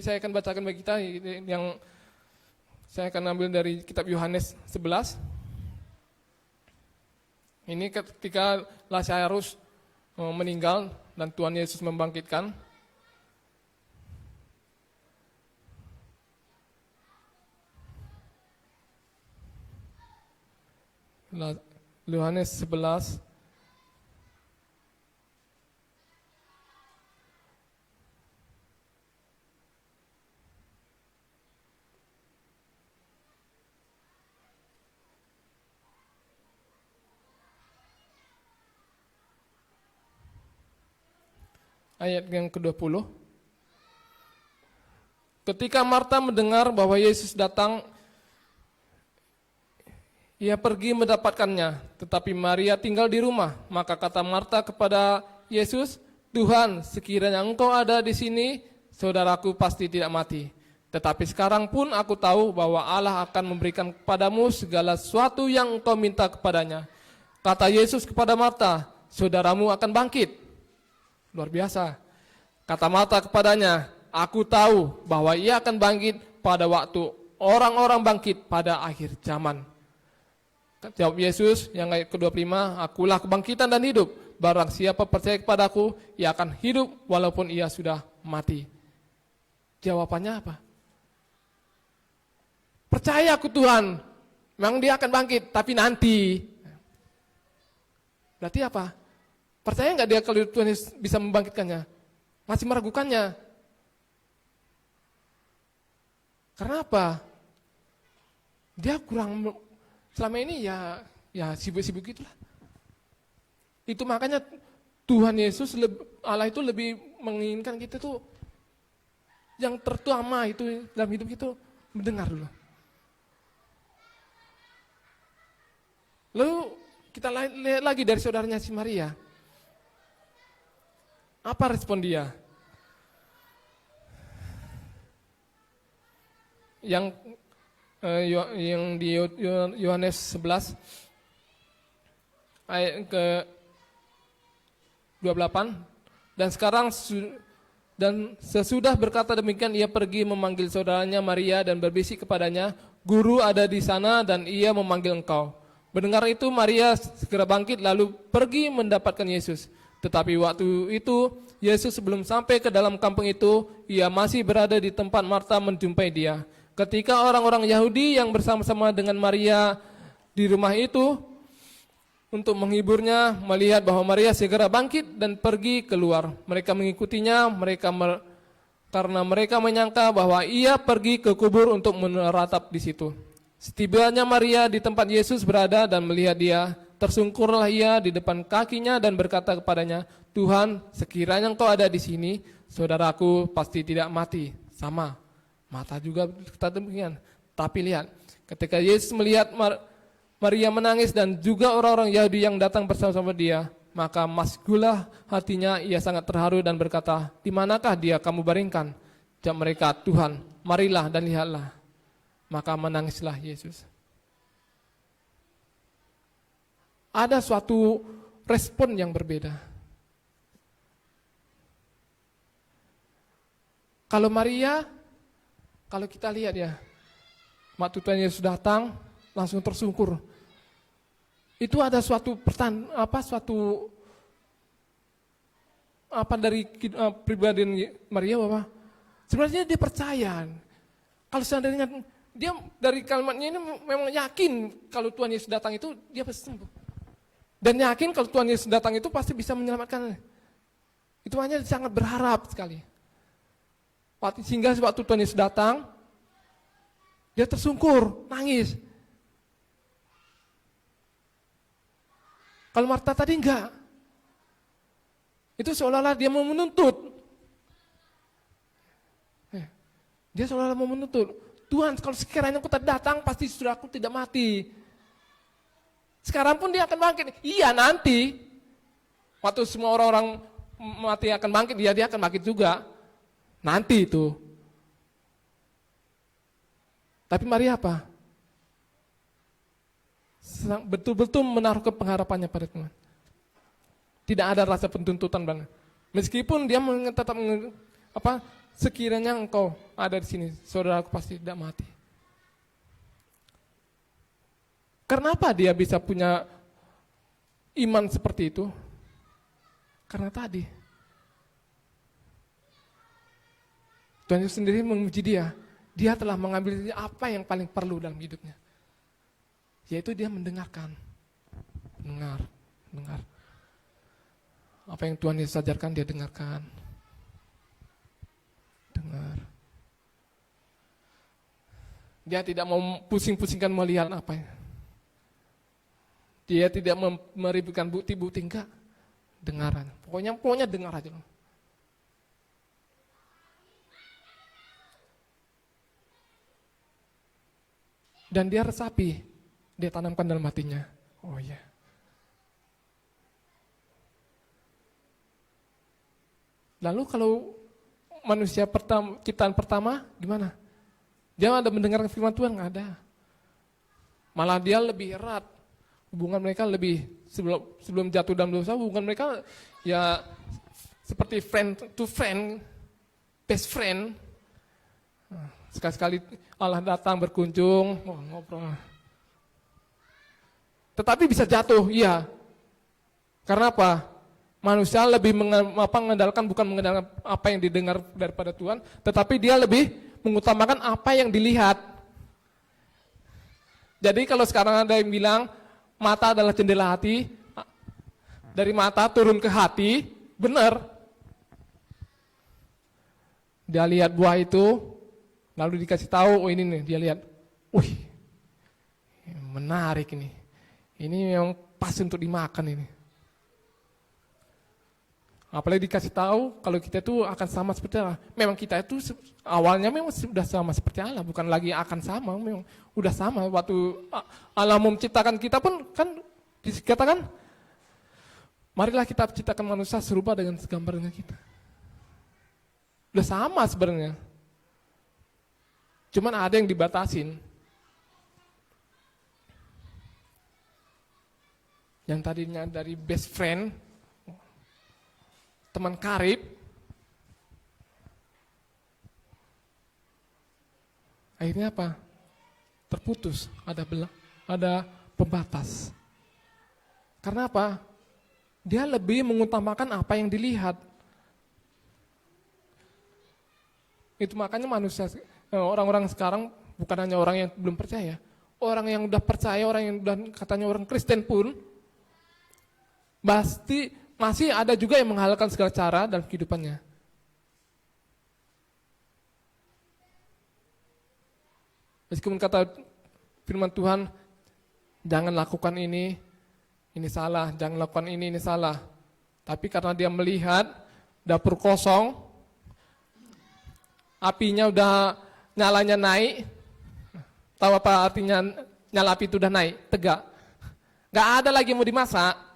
Saya akan bacakan bagi kita yang saya akan ambil dari kitab Yohanes 11. Ini ketika Lazarus meninggal dan Tuhan Yesus membangkitkan. Yohanes 11 ayat yang ke-20. Ketika Marta mendengar bahwa Yesus datang, ia pergi mendapatkannya, tetapi Maria tinggal di rumah. Maka kata Marta kepada Yesus, "Tuhan, sekiranya Engkau ada di sini, saudaraku pasti tidak mati. Tetapi sekarang pun aku tahu bahwa Allah akan memberikan kepadamu segala sesuatu yang Engkau minta kepadanya." Kata Yesus kepada Marta, "Saudaramu akan bangkit." Luar biasa. Kata Marta kepadanya, "Aku tahu bahwa ia akan bangkit pada waktu orang-orang bangkit pada akhir zaman." Jawab Yesus yang ayat ke-25, "Akulah kebangkitan dan hidup. Barang siapa percaya kepadaku, ia akan hidup walaupun ia sudah mati." Jawabannya apa? Percaya aku Tuhan, memang dia akan bangkit, tapi nanti. Berarti apa? Percaya nggak dia kalau Tuhan bisa membangkitkannya? Masih meragukannya. Karena apa? Dia kurang, selama ini ya sibuk-sibuk gitulah. Itu makanya Tuhan Yesus, Allah itu lebih menginginkan kita tuh yang terutama itu dalam hidup itu mendengar dulu. Lalu kita lihat lagi dari saudaranya si Maria. Apa respon dia? Yang di Yohanes 11 ayat ke-28, dan sesudah berkata demikian ia pergi memanggil saudaranya Maria dan berbisik kepadanya, "Guru ada di sana dan ia memanggil engkau." Mendengar itu Maria segera bangkit lalu pergi mendapatkan Yesus. Tetapi waktu itu Yesus sebelum sampai ke dalam kampung itu, ia masih berada di tempat Marta menjumpai dia. Ketika orang-orang Yahudi yang bersama-sama dengan Maria di rumah itu untuk menghiburnya, melihat bahwa Maria segera bangkit dan pergi keluar. Mereka mengikutinya, karena mereka menyangka bahwa ia pergi ke kubur untuk meneratap di situ. Setibanya Maria di tempat Yesus berada dan melihat dia, tersungkurlah ia di depan kakinya dan berkata kepadanya, "Tuhan, sekiranya Engkau ada di sini, saudaraku pasti tidak mati." Sama, Marta juga berkata demikian. Tapi lihat, ketika Yesus melihat Maria menangis dan juga orang-orang Yahudi yang datang bersama-sama dia, maka masgulah hatinya, ia sangat terharu dan berkata, "Di manakah dia kamu baringkan?" Jawab mereka, "Tuhan, marilah dan lihatlah." Maka menangislah Yesus. Ada suatu respon yang berbeda. Kalau Maria, kalau kita lihat ya, waktu Tuhan Yesus datang, langsung tersungkur. Itu ada suatu dari pribadi Maria bahwa sebenarnya dia percaya. Kalau seandainya dia dari kalimatnya ini memang yakin kalau Tuhan Yesus datang itu dia pasti sembuh. Dan yakin kalau Tuhan Yesus datang itu pasti bisa menyelamatkan. Itu hanya sangat berharap sekali. Sehingga waktu Tuhan Yesus datang, dia tersungkur, nangis. Kalau Marta tadi enggak. Itu seolah-olah dia mau menuntut. Dia seolah-olah mau menuntut. Tuhan, kalau sekiranya aku datang, pasti sudah aku tidak mati. Sekarang pun dia akan bangkit. Iya, nanti. Waktu semua orang-orang mati akan bangkit, dia akan bangkit juga. Nanti itu. Tapi Maria apa? Betul-betul menaruh pengharapannya pada Tuhan. Tidak ada rasa pentuntutan banget. Meskipun dia tetap sekiranya engkau ada di sini, saudaraku pasti tidak mati. Kenapa dia bisa punya iman seperti itu? Karena tadi Tuhan Yesus sendiri memuji dia. Dia telah mengambil apa yang paling perlu dalam hidupnya. Yaitu dia mendengarkan. Dengar. Apa yang Tuhan Yesus ajarkan dia dengarkan. Dengar. Dia tidak mau pusing-pusingkan melihat apa ya. Dia tidak meributkan bukti-bukti, enggak. Dengar aja. Pokoknya dengar aja. Dan dia resapi, dia tanamkan dalam hatinya. Oh iya. Lalu kalau manusia ciptaan pertama gimana? Dia ada mendengar firman Tuhan? Nggak ada. Malah dia lebih erat. Hubungan mereka lebih, sebelum jatuh dalam dosa, hubungan mereka ya seperti friend to friend, best friend. Sekali-sekali Allah datang berkunjung, ngobrol. Tetapi bisa jatuh, iya. Karena apa? Manusia lebih mengandalkan, bukan mengandalkan apa yang didengar daripada Tuhan, tetapi dia lebih mengutamakan apa yang dilihat. Jadi kalau sekarang ada yang bilang mata adalah jendela hati, dari mata turun ke hati, benar. Dia lihat buah itu, lalu dikasih tahu, oh ini nih, dia lihat, wih, menarik ini memang pas untuk dimakan ini. Apalagi dikasih tahu kalau kita itu akan sama seperti Allah. Memang kita itu awalnya memang sudah sama seperti Allah, bukan lagi akan sama, memang udah sama. Waktu Allah menciptakan kita pun kan dikatakan, marilah kita ciptakan manusia serupa dengan segambar dengan kita. Udah sama sebenarnya. Cuman ada yang dibatasin. Yang tadinya dari best friend, teman karib, akhirnya apa? Terputus, ada pembatas. Karena apa? Dia lebih mengutamakan apa yang dilihat. Itu makanya manusia, orang-orang sekarang bukan hanya orang yang belum percaya, orang yang udah percaya, orang yang udah katanya orang Kristen pun, pasti masih ada juga yang menghalalkan segala cara dalam kehidupannya. Meskipun kata firman Tuhan, jangan lakukan ini salah, jangan lakukan ini salah. Tapi karena dia melihat dapur kosong, apinya udah nyalanya naik, tahu apa artinya nyala api itu udah naik, tegak. Gak ada lagi mau dimasak.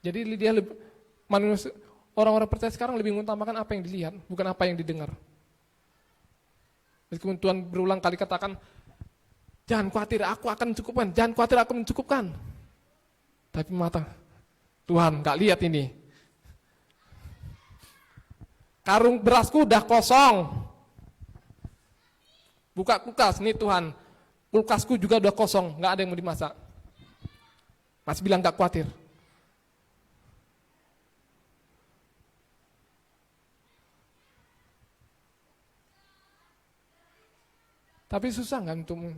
Jadi dia orang-orang percaya sekarang lebih mengutamakan apa yang dilihat, bukan apa yang didengar. Meskipun Tuhan berulang kali katakan, jangan khawatir, aku akan mencukupkan. Jangan khawatir, aku mencukupkan. Tapi mata Tuhan gak lihat ini. Karung berasku udah kosong. Buka kulkas, nih Tuhan. Kulkasku juga udah kosong, gak ada yang mau dimasak. Masih bilang gak khawatir. Tapi susah nggak untuk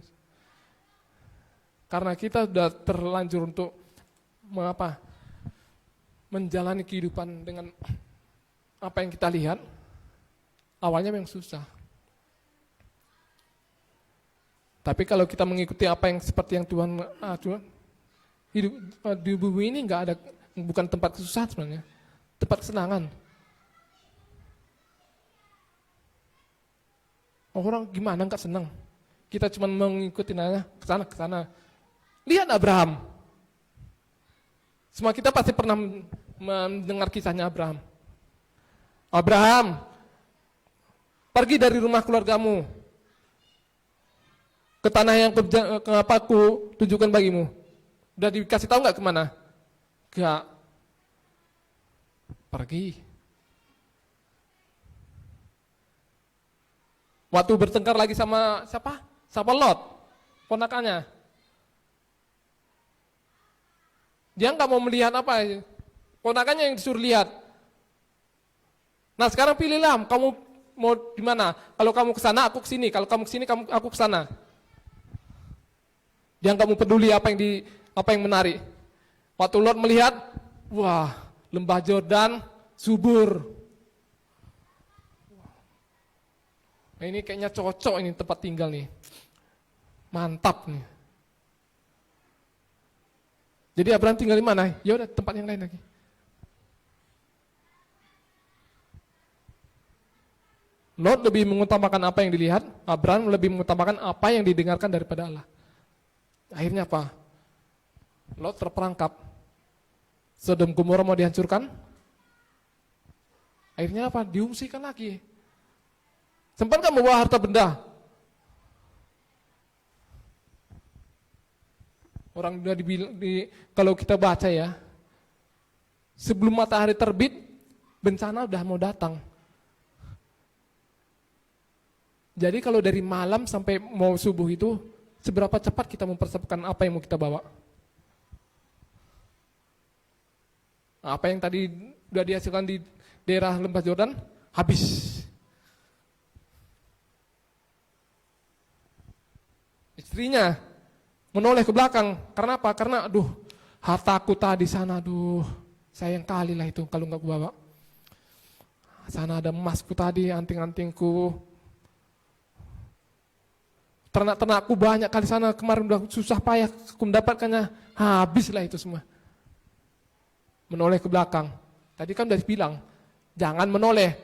karena kita sudah terlanjur untuk menjalani kehidupan dengan apa yang kita lihat. Awalnya memang susah. Tapi kalau kita mengikuti apa yang seperti yang Tuhan hidup di bumi ini nggak ada, bukan tempat kesusahan sebenarnya, tempat kesenangan. Orang gimana nggak senang? Kita cuma mengikuti nanya ke sana. Lihat Abraham. Semua kita pasti pernah mendengar kisahnya Abraham. Abraham, pergi dari rumah keluargamu ke tanah yang aku tunjukkan bagimu. Udah dikasih tahu nggak kemana? Nggak. Pergi. Waktu bertengkar lagi sama siapa? Sama Lot, ponakannya. Dia nggak mau melihat apa, ponakannya yang disuruh lihat. Nah sekarang pilihlah, kamu mau di mana? Kalau kamu ke sana, aku ke sini. Kalau kamu ke sini, aku ke sana. Dia nggak mau peduli apa yang menarik. Waktu Lot melihat, wah, lembah Yordan subur. Nah, ini kayaknya cocok ini tempat tinggal nih. Mantap nih. Jadi Abraham tinggal di mana? Ya udah tempat yang lain lagi. Lot lebih mengutamakan apa yang dilihat, Abraham lebih mengutamakan apa yang didengarkan daripada Allah. Akhirnya apa? Lot terperangkap. Sodom Gomora mau dihancurkan. Akhirnya apa? Diungsikan lagi. Sempat nggak membawa harta benda? Orang udah kalau kita baca ya, sebelum matahari terbit, bencana udah mau datang. Jadi kalau dari malam sampai mau subuh itu, seberapa cepat kita mempersiapkan apa yang mau kita bawa? Apa yang tadi udah dihasilkan di daerah lembah Yordan, habis. Istrinya menoleh ke belakang. Karena apa? Karena aduh, hartaku tadi sana, aduh, sayang kali lah itu kalau nggak bawa. Sana ada emasku tadi, anting-antingku. Ternak-ternakku banyak kali sana, kemarin udah susah payah aku mendapatkannya. Habislah itu semua. Menoleh ke belakang. Tadi kan udah bilang, jangan menoleh.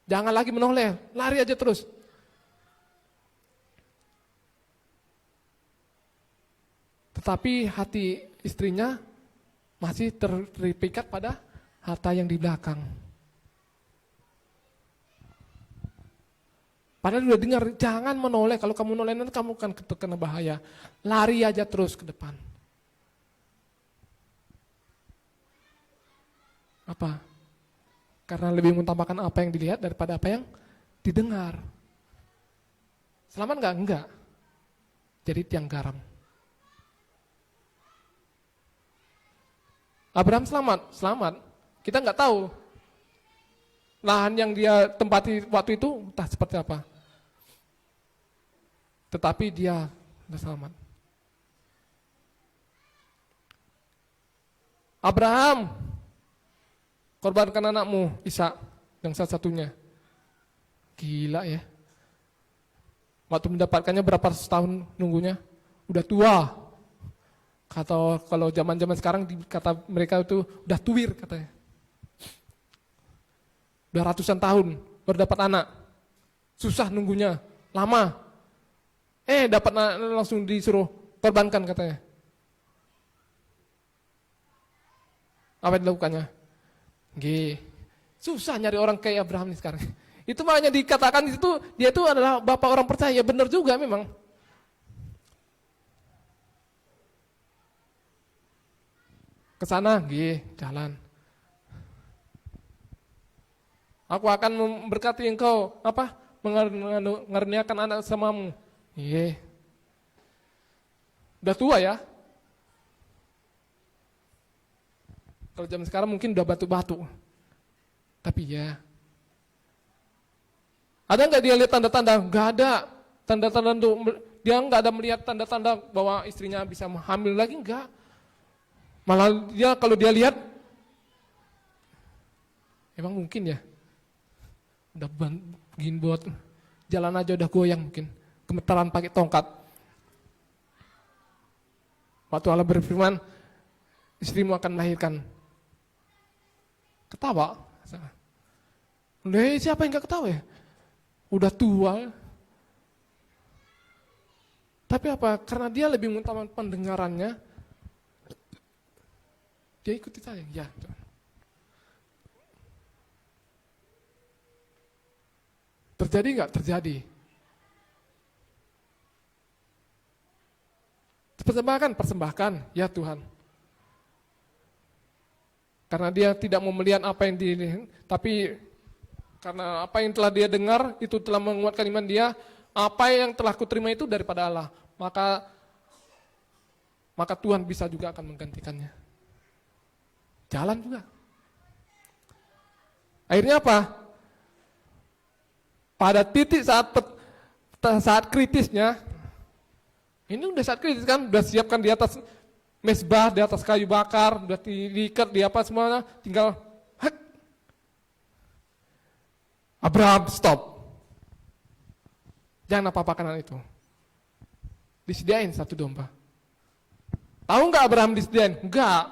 Jangan lagi menoleh, lari aja terus. Tetapi hati istrinya masih terikat pada harta yang di belakang. Padahal udah dengar, jangan menoleh. Kalau kamu menoleh nanti kamu akan kena bahaya. Lari aja terus ke depan. Apa? Karena lebih mengutamakan apa yang dilihat daripada apa yang didengar. Selamat enggak? Enggak. Jadi tiang garam. Abraham selamat. Kita nggak tahu lahan yang dia tempati waktu itu entah seperti apa. Tetapi dia sudah selamat. Abraham, korbankan anakmu Ishak yang satu-satunya. Gila ya. Waktu mendapatkannya berapa ratus tahun nunggunya? Udah tua. Kalau zaman-zaman sekarang kata mereka itu udah tuwir katanya. Udah ratusan tahun baru dapat anak. Susah nunggunya, lama. Dapat langsung disuruh korbankan katanya. Apa yang dilakukannya? Susah nyari orang kayak Abraham nih sekarang. Itu makanya dikatakan itu dia itu adalah bapak orang percaya. Benar juga memang. Ke sana, jalan. Aku akan memberkati engkau, mengaruniakan anak samamu. Udah tua ya. Kalau zaman sekarang mungkin udah batu-batu. Tapi ya. Ada nggak dia lihat tanda-tanda? Nggak ada. Tanda-tanda dia nggak ada melihat tanda-tanda bahwa istrinya bisa hamil lagi, nggak. Malah dia kalau dia lihat, emang mungkin ya. Udah begini buat jalan aja udah goyang mungkin. Gemetaran pakai tongkat. Waktu Allah berfirman, istrimu akan melahirkan. Ketawa. Siapa yang gak ketawa ya? Udah tua. Tapi apa? Karena dia lebih mengutamakan pendengarannya, dia ikuti saya. Ya. Terjadi nggak? Terjadi. Persembahkan. Ya Tuhan. Karena dia tidak mau melihat apa yang tapi karena apa yang telah dia dengar, itu telah menguatkan iman dia, apa yang telah kuterima itu daripada Allah. Maka Tuhan bisa juga akan menggantikannya. Jalan juga. Akhirnya apa? Pada titik saat kritisnya, ini udah saat kritis kan, udah siapkan di atas mesbah, di atas kayu bakar, udah diikat di apa semuanya, tinggal Abraham stop. Jangan apa-apakan itu. Disediain satu domba. Tahu nggak Abraham disediain? Enggak.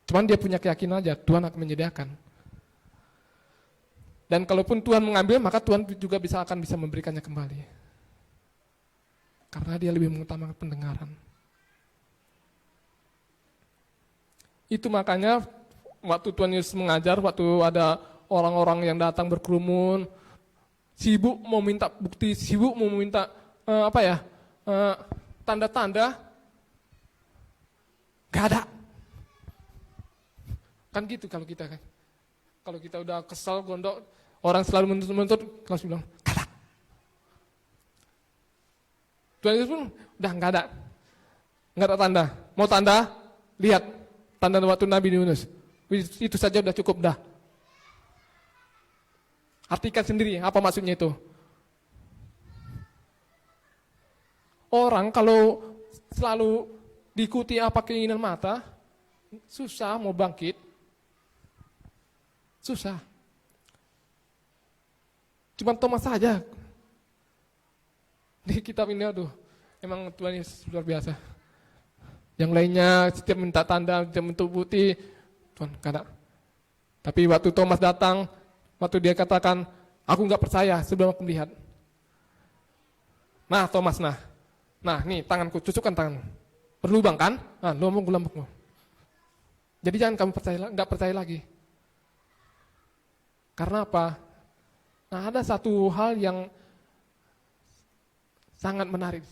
Cuman dia punya keyakinan aja, Tuhan akan menyediakan. Dan kalaupun Tuhan mengambil, maka Tuhan juga akan bisa memberikannya kembali. Karena dia lebih mengutamakan pendengaran. Itu makanya waktu Tuhan Yesus mengajar, waktu ada orang-orang yang datang berkerumun, sibuk mau minta bukti, sibuk mau minta tanda-tanda, gak ada. Kan gitu kalau kita kan. Kalau kita udah kesal, gondok, orang selalu menuntut, langsung bilang, gak ada. Tuhan Yesus pun udah gak ada. Gak ada tanda. Mau tanda? Lihat. Tanda waktu Nabi Yunus. Itu saja udah cukup dah. Artikan sendiri apa maksudnya itu. Orang kalau selalu diikuti apa keinginan mata, susah mau bangkit. Susah. Cuman Thomas saja. Di kitab ini emang Tuhan Yesus luar biasa. Yang lainnya setiap minta tanda, setiap minta bukti, Tuhan kata. Tapi waktu Thomas datang, waktu dia katakan, aku nggak percaya sebelum aku melihat. Nah Thomas, nah nih tanganku, cucukkan tanganmu. Berlubang kan? Nah, lambungku. Jadi jangan kamu nggak percaya lagi. Karena apa? Nah ada satu hal yang sangat menarik.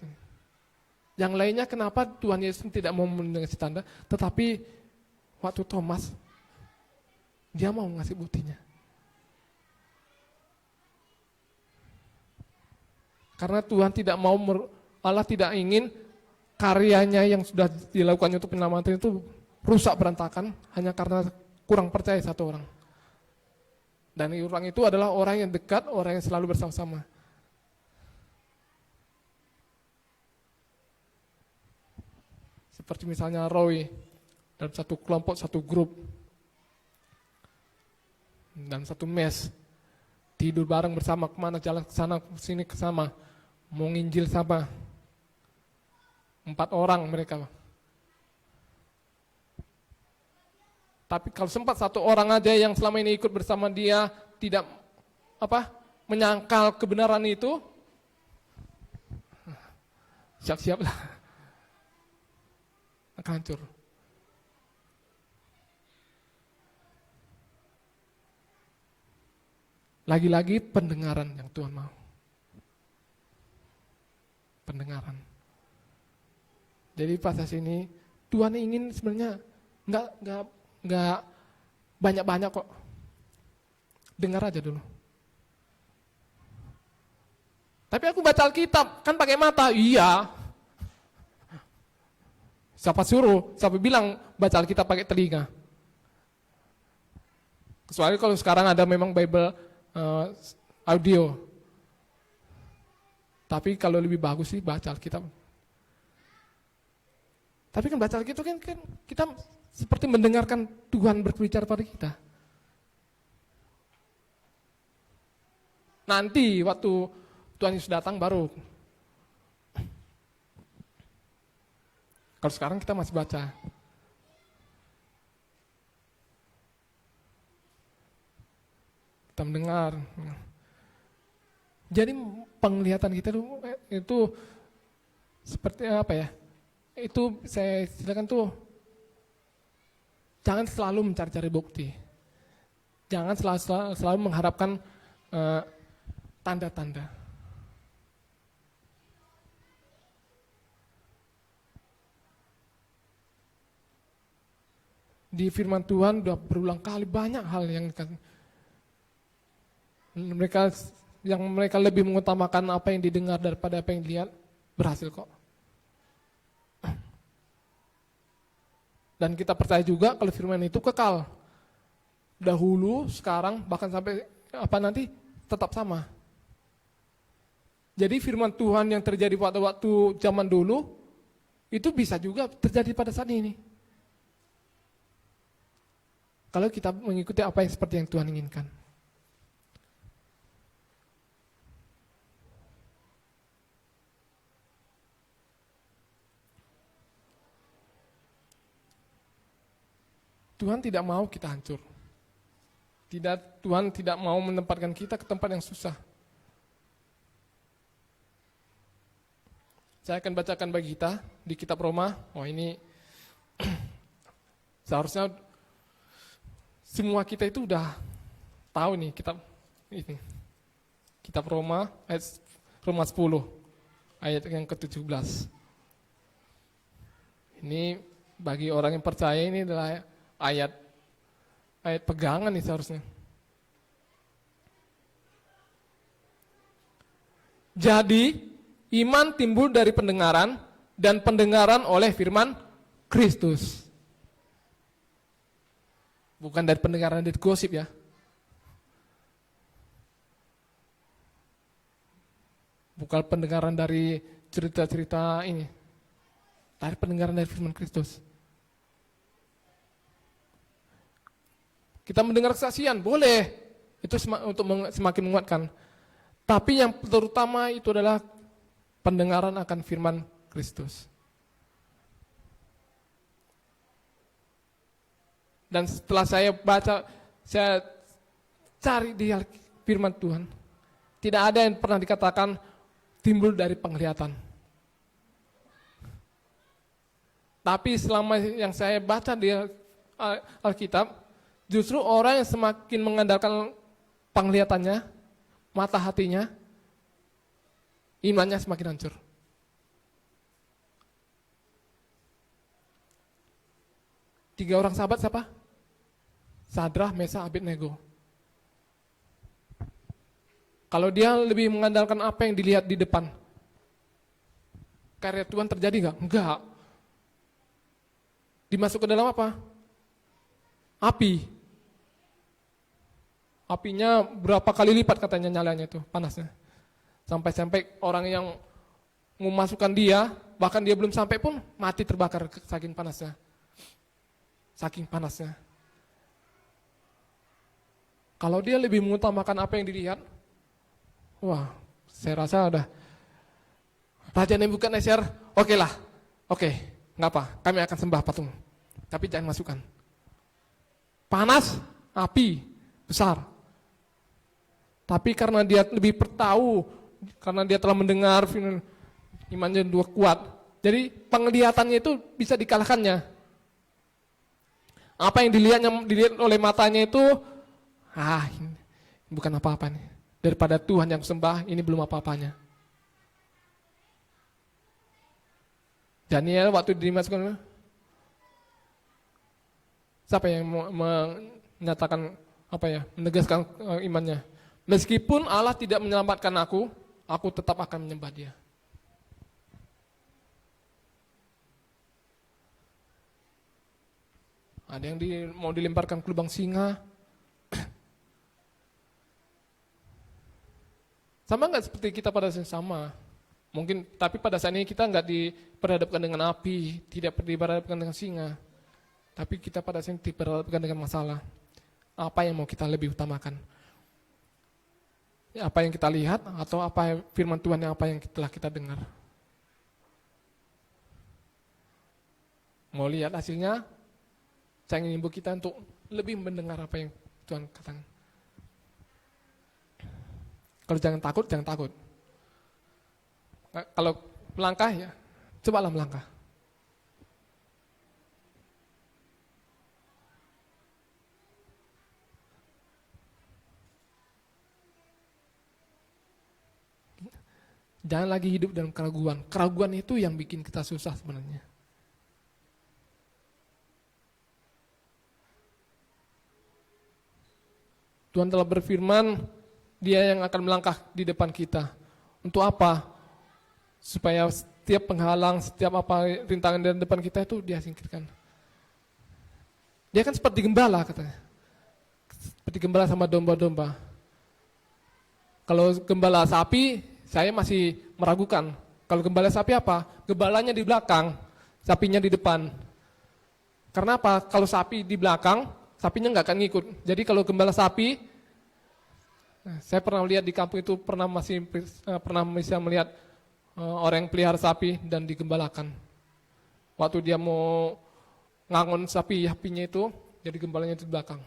Yang lainnya kenapa Tuhan Yesus tidak mau mengasih tanda, tetapi waktu Thomas, dia mau ngasih buktinya. Karena Tuhan tidak mau, Allah tidak ingin karyanya yang sudah dilakukannya untuk penyelamatan itu rusak berantakan hanya karena kurang percaya satu orang. Dan orang itu adalah orang yang dekat, orang yang selalu bersama-sama. Seperti misalnya Roy, dalam satu kelompok, satu grup, dan satu mes, tidur bareng bersama, kemana jalan ke sana, ke sini, ke sama, mau nginjil sama. 4 orang mereka. Tapi kalau sempat 1 orang aja yang selama ini ikut bersama dia tidak menyangkal kebenaran itu, siap-siap lah, akan hancur. Lagi-lagi pendengaran yang Tuhan mau. Pendengaran. Jadi pas ini Tuhan ingin sebenarnya nggak banyak-banyak kok. Dengar aja dulu. Tapi aku baca Alkitab, kan pakai mata. Iya. Siapa suruh? Siapa bilang baca Alkitab pakai telinga? Kecuali kalau sekarang ada memang Bible audio. Tapi kalau lebih bagus sih baca Alkitab. Tapi kan baca Alkitab kan kita seperti mendengarkan Tuhan berbicara pada kita. Nanti waktu Tuhan Yesus datang baru. Kalau sekarang kita masih baca. Kita mendengar. Jadi penglihatan kita itu seperti apa ya? Itu saya silakan tuh. Jangan selalu mencari-cari bukti. Jangan selalu mengharapkan tanda-tanda. Di firman Tuhan sudah berulang kali banyak hal yang mereka lebih mengutamakan apa yang didengar daripada apa yang dilihat, berhasil kok. Dan kita percaya juga kalau firman itu kekal. Dahulu, sekarang, bahkan sampai nanti tetap sama. Jadi firman Tuhan yang terjadi pada waktu zaman dulu itu bisa juga terjadi pada saat ini. Kalau kita mengikuti apa yang seperti yang Tuhan inginkan. Tuhan tidak mau kita hancur. Tuhan tidak mau menempatkan kita ke tempat yang susah. Saya akan bacakan bagi kita di kitab Roma. Oh ini seharusnya semua kita itu udah tahu nih kitab ini. Kitab Roma ayat Roma 10 ayat yang ke-17. Ini bagi orang yang percaya ini adalah ayat pegangan nih seharusnya. Jadi iman timbul dari pendengaran dan pendengaran oleh firman Kristus. Bukan dari pendengaran dari gosip ya. Bukan pendengaran dari cerita-cerita ini. Dari pendengaran dari firman Kristus. Kita mendengar kesaksian, boleh. Itu untuk semakin menguatkan. Tapi yang terutama itu adalah pendengaran akan firman Kristus. Dan setelah saya baca, saya cari di firman Tuhan. Tidak ada yang pernah dikatakan timbul dari penglihatan. Tapi selama yang saya baca di Alkitab, justru orang yang semakin mengandalkan penglihatannya, mata hatinya, imannya semakin hancur. Tiga orang sahabat siapa? Sadrah, Mesah, Abednego. Kalau dia lebih mengandalkan apa yang dilihat di depan, karya Tuhan terjadi nggak? Enggak. Dimasuk ke dalam apa? Api. Apinya berapa kali lipat katanya nyalanya itu, panasnya. Sampai-sampai orang yang memasukkan dia, bahkan dia belum sampai pun mati terbakar saking panasnya. Saking panasnya. Kalau dia lebih mengutamakan apa yang dilihat, wah, saya rasa udah Raja Nebukadnezar, oke, nggak apa, kami akan sembah patung, tapi jangan masukkan. Panas, api, besar. Tapi karena dia lebih tahu, karena dia telah mendengar, imannya dua kuat, jadi penglihatannya itu bisa dikalahkannya. Apa yang dilihat oleh matanya itu, bukan apa-apa nih. Daripada Tuhan yang sembah, ini belum apa-apanya. Daniel waktu dimasukkan, siapa yang menyatakan menegaskan imannya? Meskipun Allah tidak menyelamatkan aku tetap akan menyembah Dia. Ada yang mau dilemparkan ke lubang singa. Sama nggak seperti kita pada saat yang sama? Mungkin, tapi pada saat ini kita nggak diperhadapkan dengan api, tidak diperhadapkan dengan singa. Tapi kita pada saat ini diperhadapkan dengan masalah. Apa yang mau kita lebih utamakan? Apa yang kita lihat atau apa firman Tuhan yang apa yang telah kita dengar? Mau lihat hasilnya? Saya ingin ibu kita untuk lebih mendengar apa yang Tuhan katakan. Kalau jangan takut. Kalau melangkah ya, cobalah melangkah. Jangan lagi hidup dalam keraguan. Keraguan itu yang bikin kita susah sebenarnya. Tuhan telah berfirman, Dia yang akan melangkah di depan kita. Untuk apa? Supaya setiap penghalang, setiap apa rintangan di depan kita itu Dia singkirkan. Dia kan seperti gembala katanya. Seperti gembala sama domba-domba. Kalau gembala sapi, saya masih meragukan. Kalau gembala sapi apa? Gembalanya di belakang, sapinya di depan. Karena apa? Kalau sapi di belakang, sapinya nggak akan ngikut. Jadi kalau gembala sapi, saya pernah lihat di kampung itu pernah bisa melihat orang yang pelihara sapi dan digembalakan. Waktu dia mau ngangon sapinya itu, jadi gembalanya itu di belakang.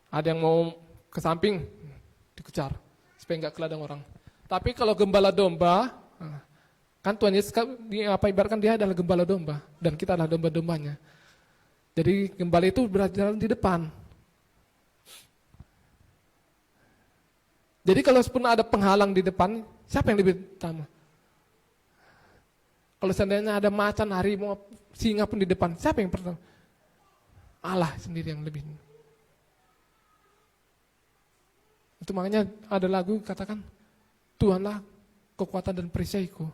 Ada yang mau ke samping, dikejar supaya nggak keladang orang. Tapi kalau gembala domba, kan Tuhan Yesus ibaratkan Dia adalah gembala domba dan kita adalah domba-dombanya. Jadi gembala itu berjalan di depan. Jadi kalau pun ada penghalang di depan, siapa yang lebih utama? Kalau seandainya ada macan, harimau, singa pun di depan, siapa yang pertama? Allah sendiri yang lebih. Itu makanya ada lagu katakan, Tuhanlah kekuatan dan perisaiku.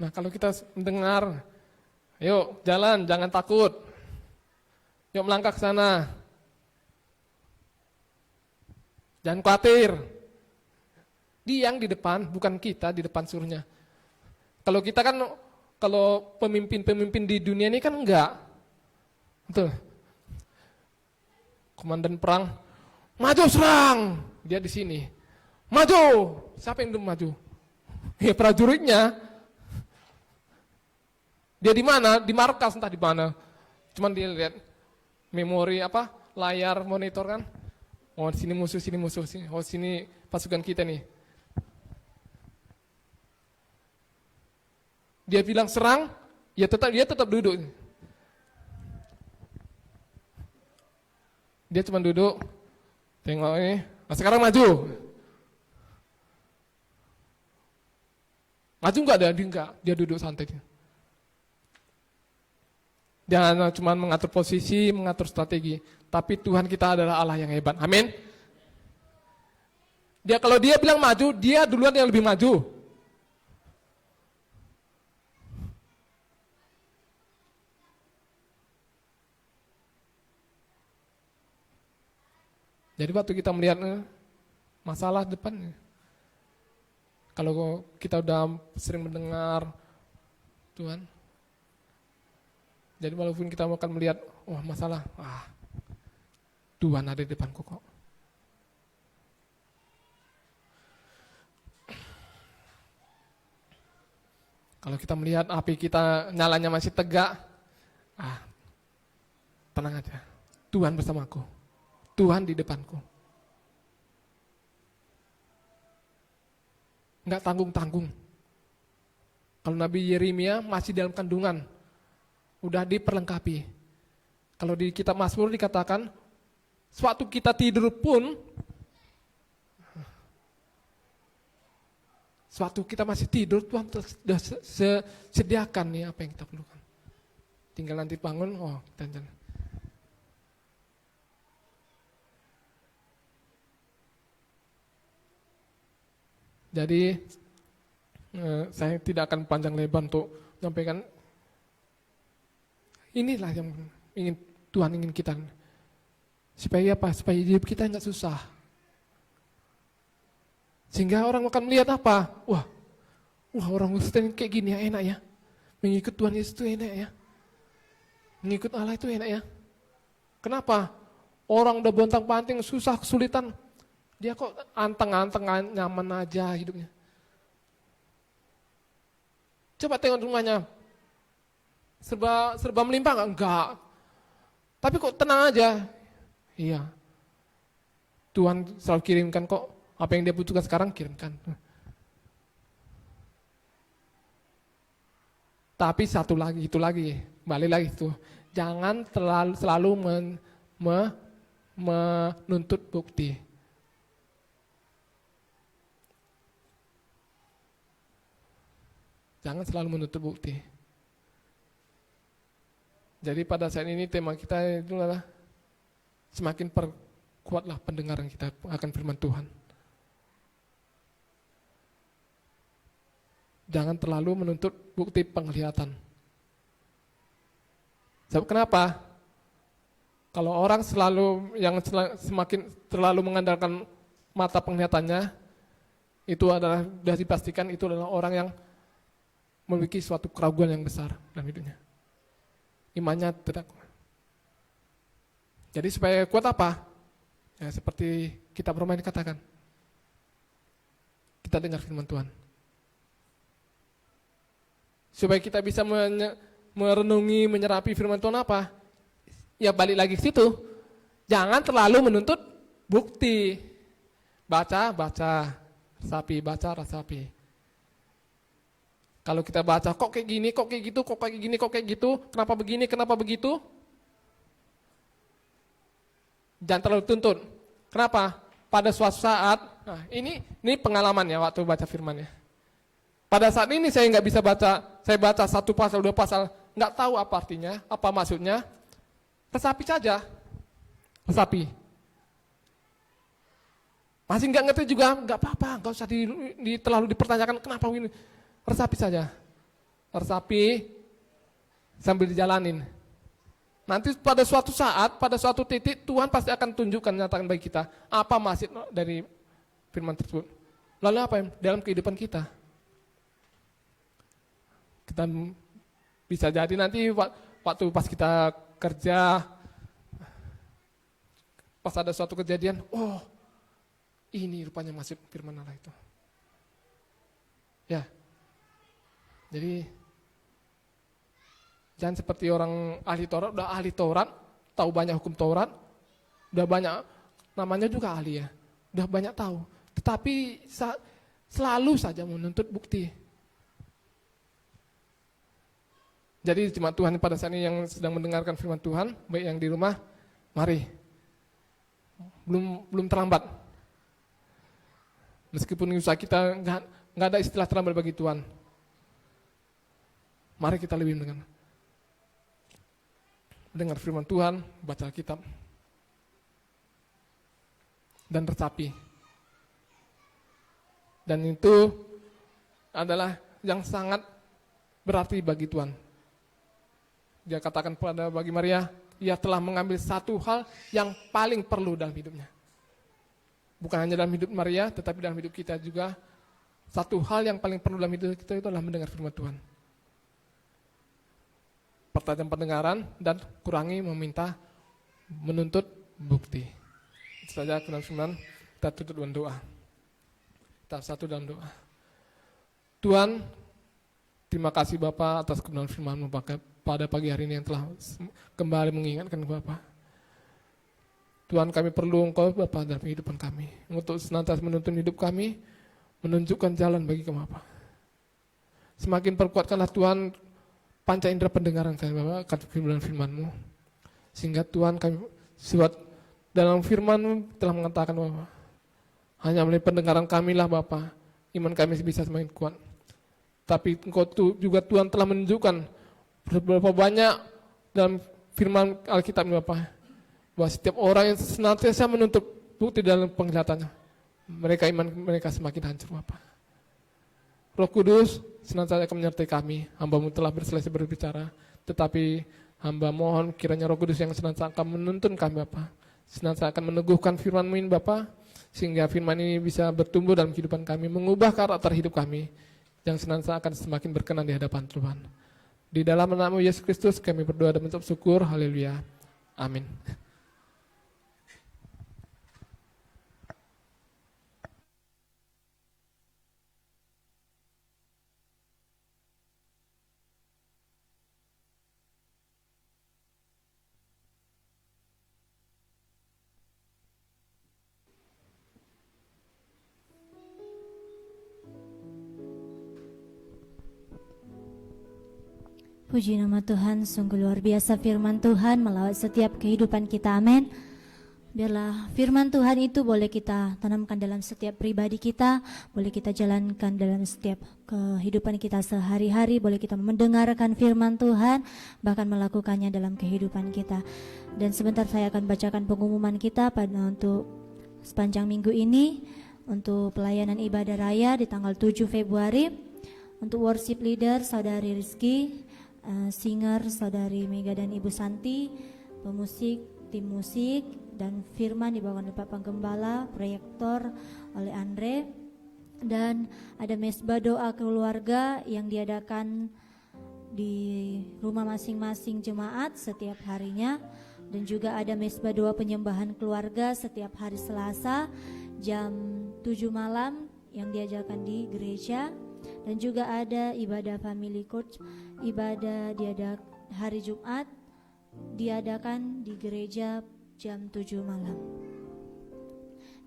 Nah kalau kita mendengar, yuk jalan, jangan takut. Yuk melangkah ke sana. Jangan khawatir. Dia yang di depan, bukan kita di depan suruhnya. Kalau kita kan, kalau pemimpin-pemimpin di dunia ini kan enggak. Betul. Komandan perang, maju serang. Dia di sini. Maju. Siapa yang maju? Ya prajuritnya. Dia di mana? Di markas entah di mana. Cuman dia lihat memori layar monitor kan. Oh sini musuh, sini musuh, sini. Oh sini pasukan kita nih. Dia bilang serang, dia tetap duduk. Dia cuma duduk, tengok ini. Nah, sekarang maju. Maju enggak ada? Enggak. Dia duduk santai. Jangan cuma mengatur posisi, mengatur strategi. Tapi Tuhan kita adalah Allah yang hebat. Amin. Kalau dia bilang maju, dia duluan yang lebih maju. Jadi waktu kita melihat masalah depan, kalau kita udah sering mendengar Tuhan, jadi walaupun kita akan melihat, masalah, Tuhan ada di depanku kok. Kalau kita melihat api kita nyalanya masih tegak, tenang aja, Tuhan bersamaku, Tuhan di depanku. Enggak tanggung-tanggung. Kalau Nabi Yeremia masih dalam kandungan, udah diperlengkapi. Kalau di kitab Mazmur dikatakan, sewaktu kita tidur pun, sewaktu kita masih tidur, Tuhan sudah sediakan nih apa yang kita perlukan. Tinggal nanti bangun, kita jalan. Jadi saya tidak akan panjang lebar untuk menyampaikan. Inilah yang Tuhan ingin kita, supaya apa? Supaya hidup kita nggak susah. Sehingga orang akan melihat apa? Wah orang Kristen kayak gini ya, enak ya. Mengikut Tuhan Yesus itu enak ya. Mengikut Allah itu enak ya. Kenapa? Orang udah bontang-panting, susah, kesulitan. Dia kok anteng-anteng, nyaman aja hidupnya. Coba tengok rumahnya. Serba melimpah nggak? Enggak. Tapi kok tenang aja. Iya. Tuhan selalu kirimkan kok. Apa yang dia butuhkan sekarang, kirimkan. Tapi satu lagi, itu lagi. Balik lagi itu. Jangan selalu menuntut bukti. Jangan selalu menuntut bukti. Jadi pada saat ini tema kita itu adalah semakin perkuatlah pendengaran kita akan firman Tuhan. Jangan terlalu menuntut bukti penglihatan. Sebab kenapa? Kalau orang semakin terlalu mengandalkan mata penglihatannya, itu adalah sudah dipastikan itu adalah orang yang memiliki suatu keraguan yang besar dalam hidupnya. Imannya tidak kuat. Jadi supaya kuat apa? Ya seperti kitab Roma dikatakan. Kita dengar firman Tuhan. Supaya kita bisa merenungi, menyerapi firman Tuhan apa? Ya balik lagi ke situ. Jangan terlalu menuntut bukti. Baca, resapi, baca, resapi. Kalau kita baca, kok kayak gini, kok kayak gitu, kok kayak gini, kok kayak gitu, kenapa begini, kenapa begitu? Jangan terlalu tuntut. Kenapa? Pada suatu saat, nah ini pengalaman ya waktu baca firman ya. Pada saat ini saya nggak bisa baca, saya baca 1 pasal, 2 pasal, nggak tahu apa artinya, apa maksudnya, resapi saja, resapi. Masih nggak ngerti juga, nggak apa-apa, nggak usah terlalu dipertanyakan kenapa ini. Resapi saja, resapi sambil dijalanin. Nanti pada suatu saat, pada suatu titik Tuhan pasti akan tunjukkan, nyatakan bagi kita apa maksud dari firman tersebut. Lalu apa yang dalam kehidupan kita? Kita bisa jadi nanti waktu pas kita kerja, pas ada suatu kejadian, ini rupanya maksud firman Allah itu. Ya. Jadi jangan seperti orang ahli Taurat, udah ahli Taurat, tahu banyak hukum Taurat, udah banyak, namanya juga ahli ya, udah banyak tahu. Tetapi selalu saja menuntut bukti. Jadi cuma Tuhan pada saat ini yang sedang mendengarkan firman Tuhan, baik yang di rumah, mari. Belum terlambat. Meskipun usaha kita nggak ada istilah terlambat bagi Tuhan. Mari kita lebih mendengar firman Tuhan, baca kitab, dan resapi. Dan itu adalah yang sangat berarti bagi Tuhan. Dia katakan bagi Maria, ia telah mengambil satu hal yang paling perlu dalam hidupnya. Bukan hanya dalam hidup Maria, tetapi dalam hidup kita juga. Satu hal yang paling perlu dalam hidup kita itu adalah mendengar firman Tuhan. Pertajam pendengaran dan kurangi menuntut bukti. Itu saja firman. Kita tutup dengan doa. Kita satu dalam doa. Tuhan, terima kasih Bapa atas kebenaran firman-Mu pada pagi hari ini yang telah kembali mengingatkan Bapa. Tuhan, kami perlu Engkau Bapa dalam kehidupan kami, untuk senantiasa menuntun hidup kami, menunjukkan jalan bagi kami Bapa. Semakin perkuatkanlah Tuhan panca indera pendengaran kami Bapa akan firman-Firman-Mu. Sehingga Tuhan kami sebab dalam firman-Mu telah mengatakan Bapa, hanya melalui pendengaran kami lah Bapa, iman kami bisa semakin kuat. Tapi Engkau juga Tuhan telah menunjukkan berapa banyak dalam firman Alkitab ini Bapa, bahwa setiap orang yang senantiasa menuntut bukti dalam penglihatannya, mereka iman mereka semakin hancur Bapa. Roh Kudus senantiasa akan menyertai kami. Hamba-Mu telah selesai berbicara, tetapi hamba mohon kiranya Roh Kudus yang senantiasa akan menuntun kami Bapa, senantiasa akan meneguhkan firman-Mu ini Bapa, sehingga firman ini bisa bertumbuh dalam kehidupan kami, mengubah karakter hidup kami, yang senantiasa akan semakin berkenan di hadapan Tuhan. Di dalam nama Yesus Kristus kami berdoa dan mengucap syukur. Haleluya. Amin. Puji nama Tuhan, sungguh luar biasa firman Tuhan melawat setiap kehidupan kita, amin. Biarlah firman Tuhan itu boleh kita tanamkan dalam setiap pribadi kita, boleh kita jalankan dalam setiap kehidupan kita sehari-hari, boleh kita mendengarkan firman Tuhan, bahkan melakukannya dalam kehidupan kita. Dan sebentar saya akan bacakan pengumuman kita pada untuk sepanjang minggu ini, untuk pelayanan ibadah raya di tanggal 7 Februari, untuk worship leader Saudari Rizky, singer Saudari Mega dan Ibu Santi, pemusik, tim musik, dan firman dibawakan oleh Pak Penggembala, proyektor oleh Andre, dan ada mesbah doa keluarga yang diadakan di rumah masing-masing jemaat setiap harinya, dan juga ada mesbah doa penyembahan keluarga setiap hari Selasa jam 7 malam yang diajarkan di gereja. Dan juga ada ibadah family coach, ibadah hari Jumat diadakan di gereja jam 7 malam.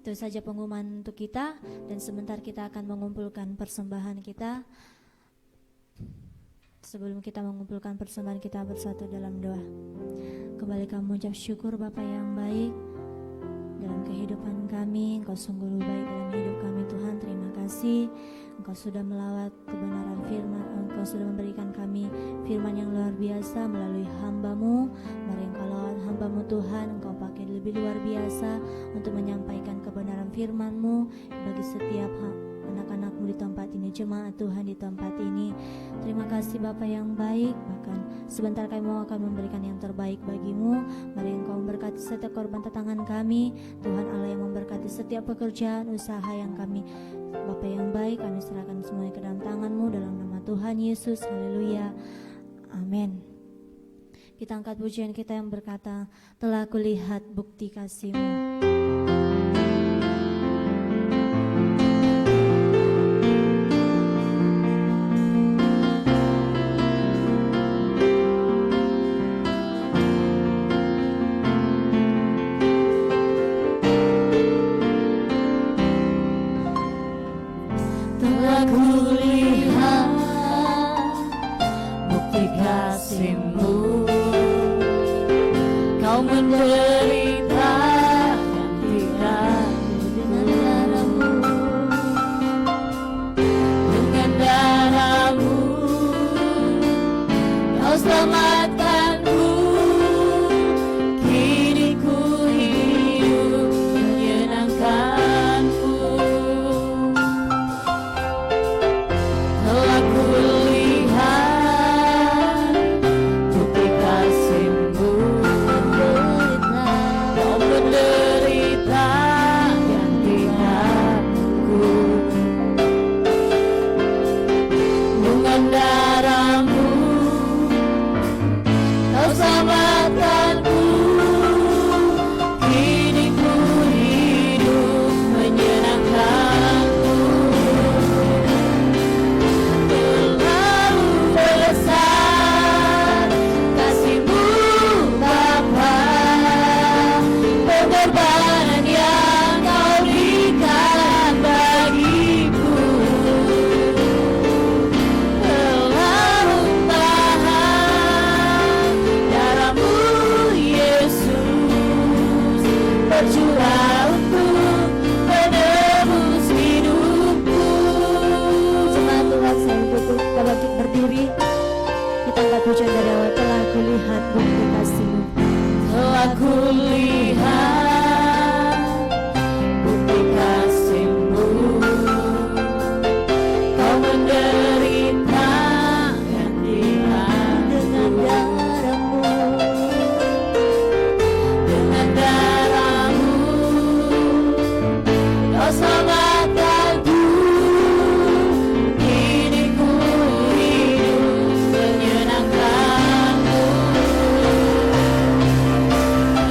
Itu saja pengumuman untuk kita, dan sebentar kita akan mengumpulkan persembahan kita. Sebelum kita mengumpulkan persembahan, kita bersatu dalam doa. Kembali kami mengucap syukur Bapa yang baik dalam kehidupan kami. Engkau sungguh baik dalam hidup kami Tuhan. Terima kasih Engkau sudah melawat kebenaran firman, Engkau sudah memberikan kami firman yang luar biasa melalui hamba-Mu. Mari Engkau lawat hamba-Mu Tuhan, Engkau pakai lebih luar biasa untuk menyampaikan kebenaran firman-Mu bagi setiap anak-anak-Mu di tempat ini, jemaat Tuhan di tempat ini. Terima kasih Bapa yang baik, bahkan sebentar kami mau akan memberikan yang terbaik bagi-Mu. Mari Engkau memberkati setiap korban tangan kami, Tuhan Allah yang memberkati setiap pekerjaan usaha yang kami. Bapa yang baik, kami serahkan semuanya ke dalam tangan-Mu dalam nama Tuhan Yesus. Haleluya. Amin. Kita angkat pujian kita yang berkata, telah kulihat bukti kasih-Mu. bukti kasih-Mu. Telah kulihat bukti kasih-Mu, Kau menderita gantian Dengan darah-Mu, dengan darah-Mu, Kau selamatkanku. Kini ku hidup menyenangkan-Mu.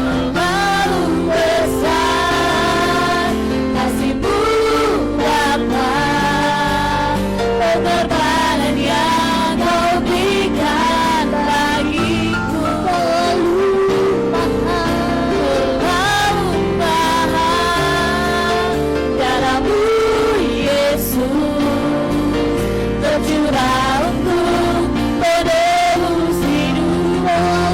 Terlalu besar kasih-Mu Bapa, pengorbanan yang Kau berikan bagiku. Terlalu mahal darah-Mu Yesus, tercurah untuk menebus hidupku.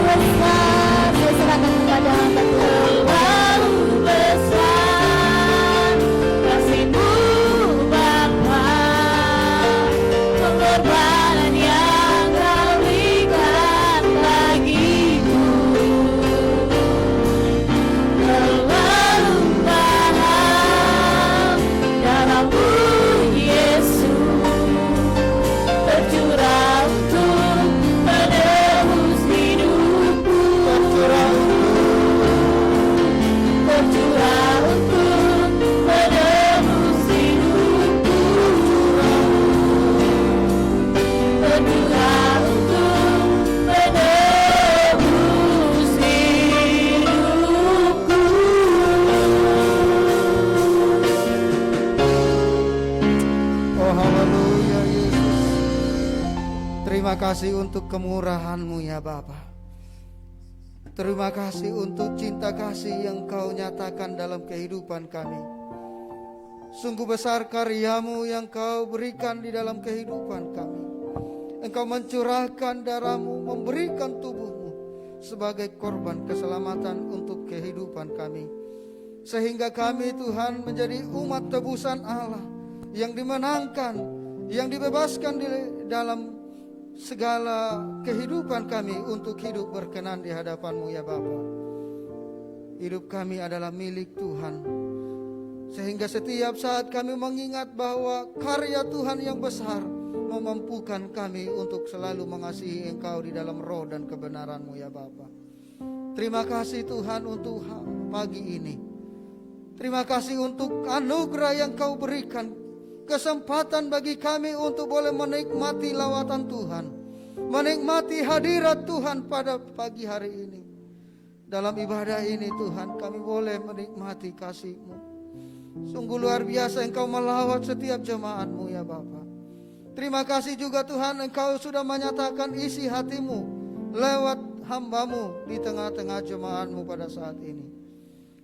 besar, saya serahkan kepada hamba Tuhan. Terlalu besar kasih-Mu Bapa, pengorbanan yang Kau berikan bagiku. Terlalu mahal darah-Mu Yesus, tercurah untuk menebus hidupku. Tercurah untuk menebus hidupku. Tercurah untuk menebus hidupku. Oh haleluya Yesus. Terima kasih untuk kemurahan-Mu ya Bapa. Terima kasih untuk cinta kasih yang Kau nyatakan dalam kehidupan kami. Sungguh besar karya-Mu yang Kau berikan di dalam kehidupan kami. Engkau mencurahkan darah-Mu, memberikan tubuh-Mu sebagai korban keselamatan untuk kehidupan kami. Sehingga kami Tuhan menjadi umat tebusan Allah yang dimenangkan, yang dibebaskan di dalam segala kehidupan kami untuk hidup berkenan di hadapan-Mu ya Bapa. Hidup kami adalah milik Tuhan, sehingga setiap saat kami mengingat bahwa karya Tuhan yang besar memampukan kami untuk selalu mengasihi Engkau di dalam roh dan kebenaran-Mu ya Bapa. Terima kasih Tuhan untuk pagi ini. Terima kasih untuk anugerah yang Kau berikan, kesempatan bagi kami untuk boleh menikmati lawatan Tuhan, menikmati hadirat Tuhan pada pagi hari ini. Dalam ibadah ini Tuhan, kami boleh menikmati kasih-Mu. Sungguh luar biasa Engkau melawat setiap jemaat-Mu ya Bapa. Terima kasih juga Tuhan, Engkau sudah menyatakan isi hati-Mu lewat hamba-Mu di tengah-tengah jemaat-Mu pada saat ini.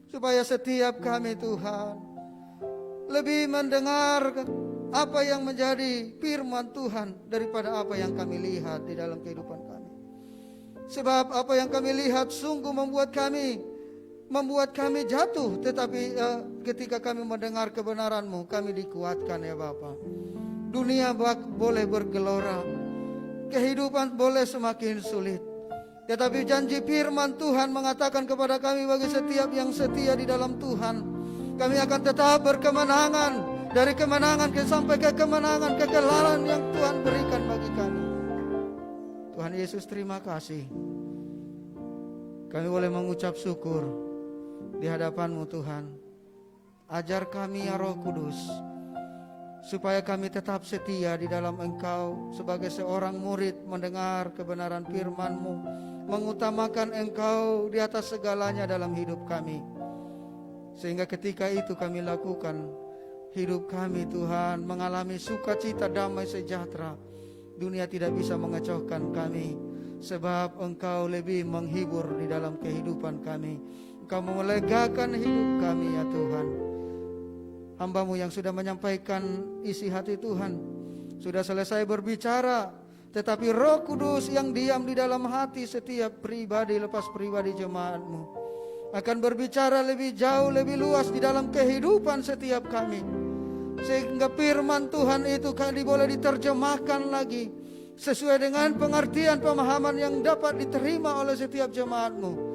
Supaya setiap kami Tuhan lebih mendengar apa yang menjadi firman Tuhan daripada apa yang kami lihat di dalam kehidupan kami. Sebab apa yang kami lihat sungguh membuat kami jatuh, tetapi ketika kami mendengar kebenaran-Mu, kami dikuatkan ya Bapa. Dunia boleh bergelora, kehidupan boleh semakin sulit, tetapi janji firman Tuhan mengatakan kepada kami, bagi setiap yang setia di dalam Tuhan, kami akan tetap berkemenangan, dari kemenangan sampai ke kemenangan, kekelalan yang Tuhan berikan bagi kami. Tuhan Yesus, terima kasih. Kami boleh mengucap syukur di hadapan-Mu Tuhan. Ajar kami ya Roh Kudus, supaya kami tetap setia di dalam Engkau sebagai seorang murid, mendengar kebenaran firman-Mu, mengutamakan Engkau di atas segalanya dalam hidup kami. Sehingga ketika itu kami lakukan, hidup kami Tuhan mengalami sukacita, damai, sejahtera. Dunia tidak bisa mengecohkan kami, sebab Engkau lebih menghibur di dalam kehidupan kami. Engkau melegakan hidup kami ya Tuhan. Hamba-Mu yang sudah menyampaikan isi hati Tuhan sudah selesai berbicara, tetapi Roh Kudus yang diam di dalam hati setiap pribadi lepas pribadi jemaat-Mu akan berbicara lebih jauh, lebih luas di dalam kehidupan setiap kami. Sehingga firman Tuhan itu kali boleh diterjemahkan lagi, sesuai dengan pengertian pemahaman yang dapat diterima oleh setiap jemaat-Mu.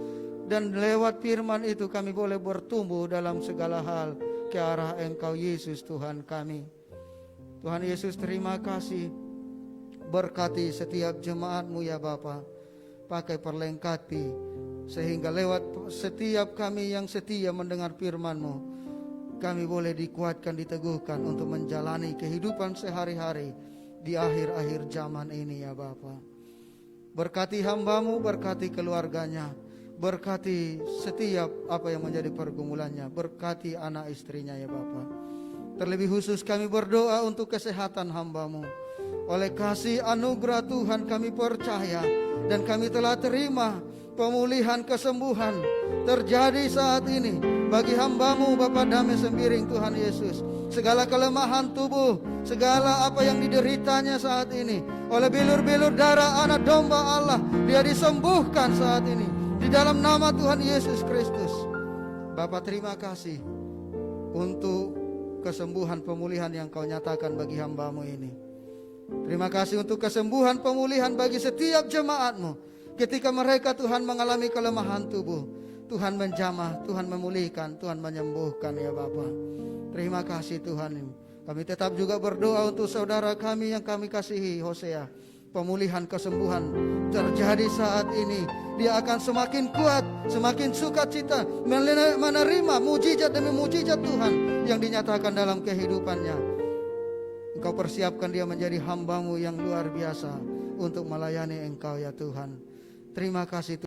Dan lewat firman itu kami boleh bertumbuh dalam segala hal ke arah Engkau Yesus Tuhan kami. Tuhan Yesus, terima kasih. Berkati setiap jemaat-Mu ya Bapa. Pakai perlengkapi sehingga lewat setiap kami yang setia mendengar firman-Mu, kami boleh dikuatkan, diteguhkan untuk menjalani kehidupan sehari-hari di akhir-akhir zaman ini ya Bapa. Berkati hamba-Mu, berkati keluarganya, berkati setiap apa yang menjadi pergumulannya, berkati anak istrinya ya Bapa. Terlebih khusus kami berdoa untuk kesehatan hamba-Mu. Oleh kasih anugerah Tuhan kami percaya dan kami telah terima pemulihan kesembuhan terjadi saat ini bagi hamba-Mu Bapak Damai Sembiring Tuhan Yesus. Segala kelemahan tubuh, segala apa yang dideritanya saat ini, oleh bilur-bilur darah anak domba Allah, dia disembuhkan saat ini di dalam nama Tuhan Yesus Kristus. Bapak terima kasih untuk kesembuhan pemulihan yang Kau nyatakan bagi hamba-Mu ini. Terima kasih untuk kesembuhan pemulihan bagi setiap jemaat-Mu. Ketika mereka Tuhan mengalami kelemahan tubuh, Tuhan menjamah, Tuhan memulihkan, Tuhan menyembuhkan ya Bapa. Terima kasih Tuhan. Kami tetap juga berdoa untuk saudara kami yang kami kasihi, Hosea. Pemulihan kesembuhan terjadi saat ini. Dia akan semakin kuat, semakin sukacita menerima mujizat demi mujizat Tuhan yang dinyatakan dalam kehidupannya. Engkau persiapkan dia menjadi hamba-Mu yang luar biasa untuk melayani Engkau ya Tuhan. Terima kasih Tuhan.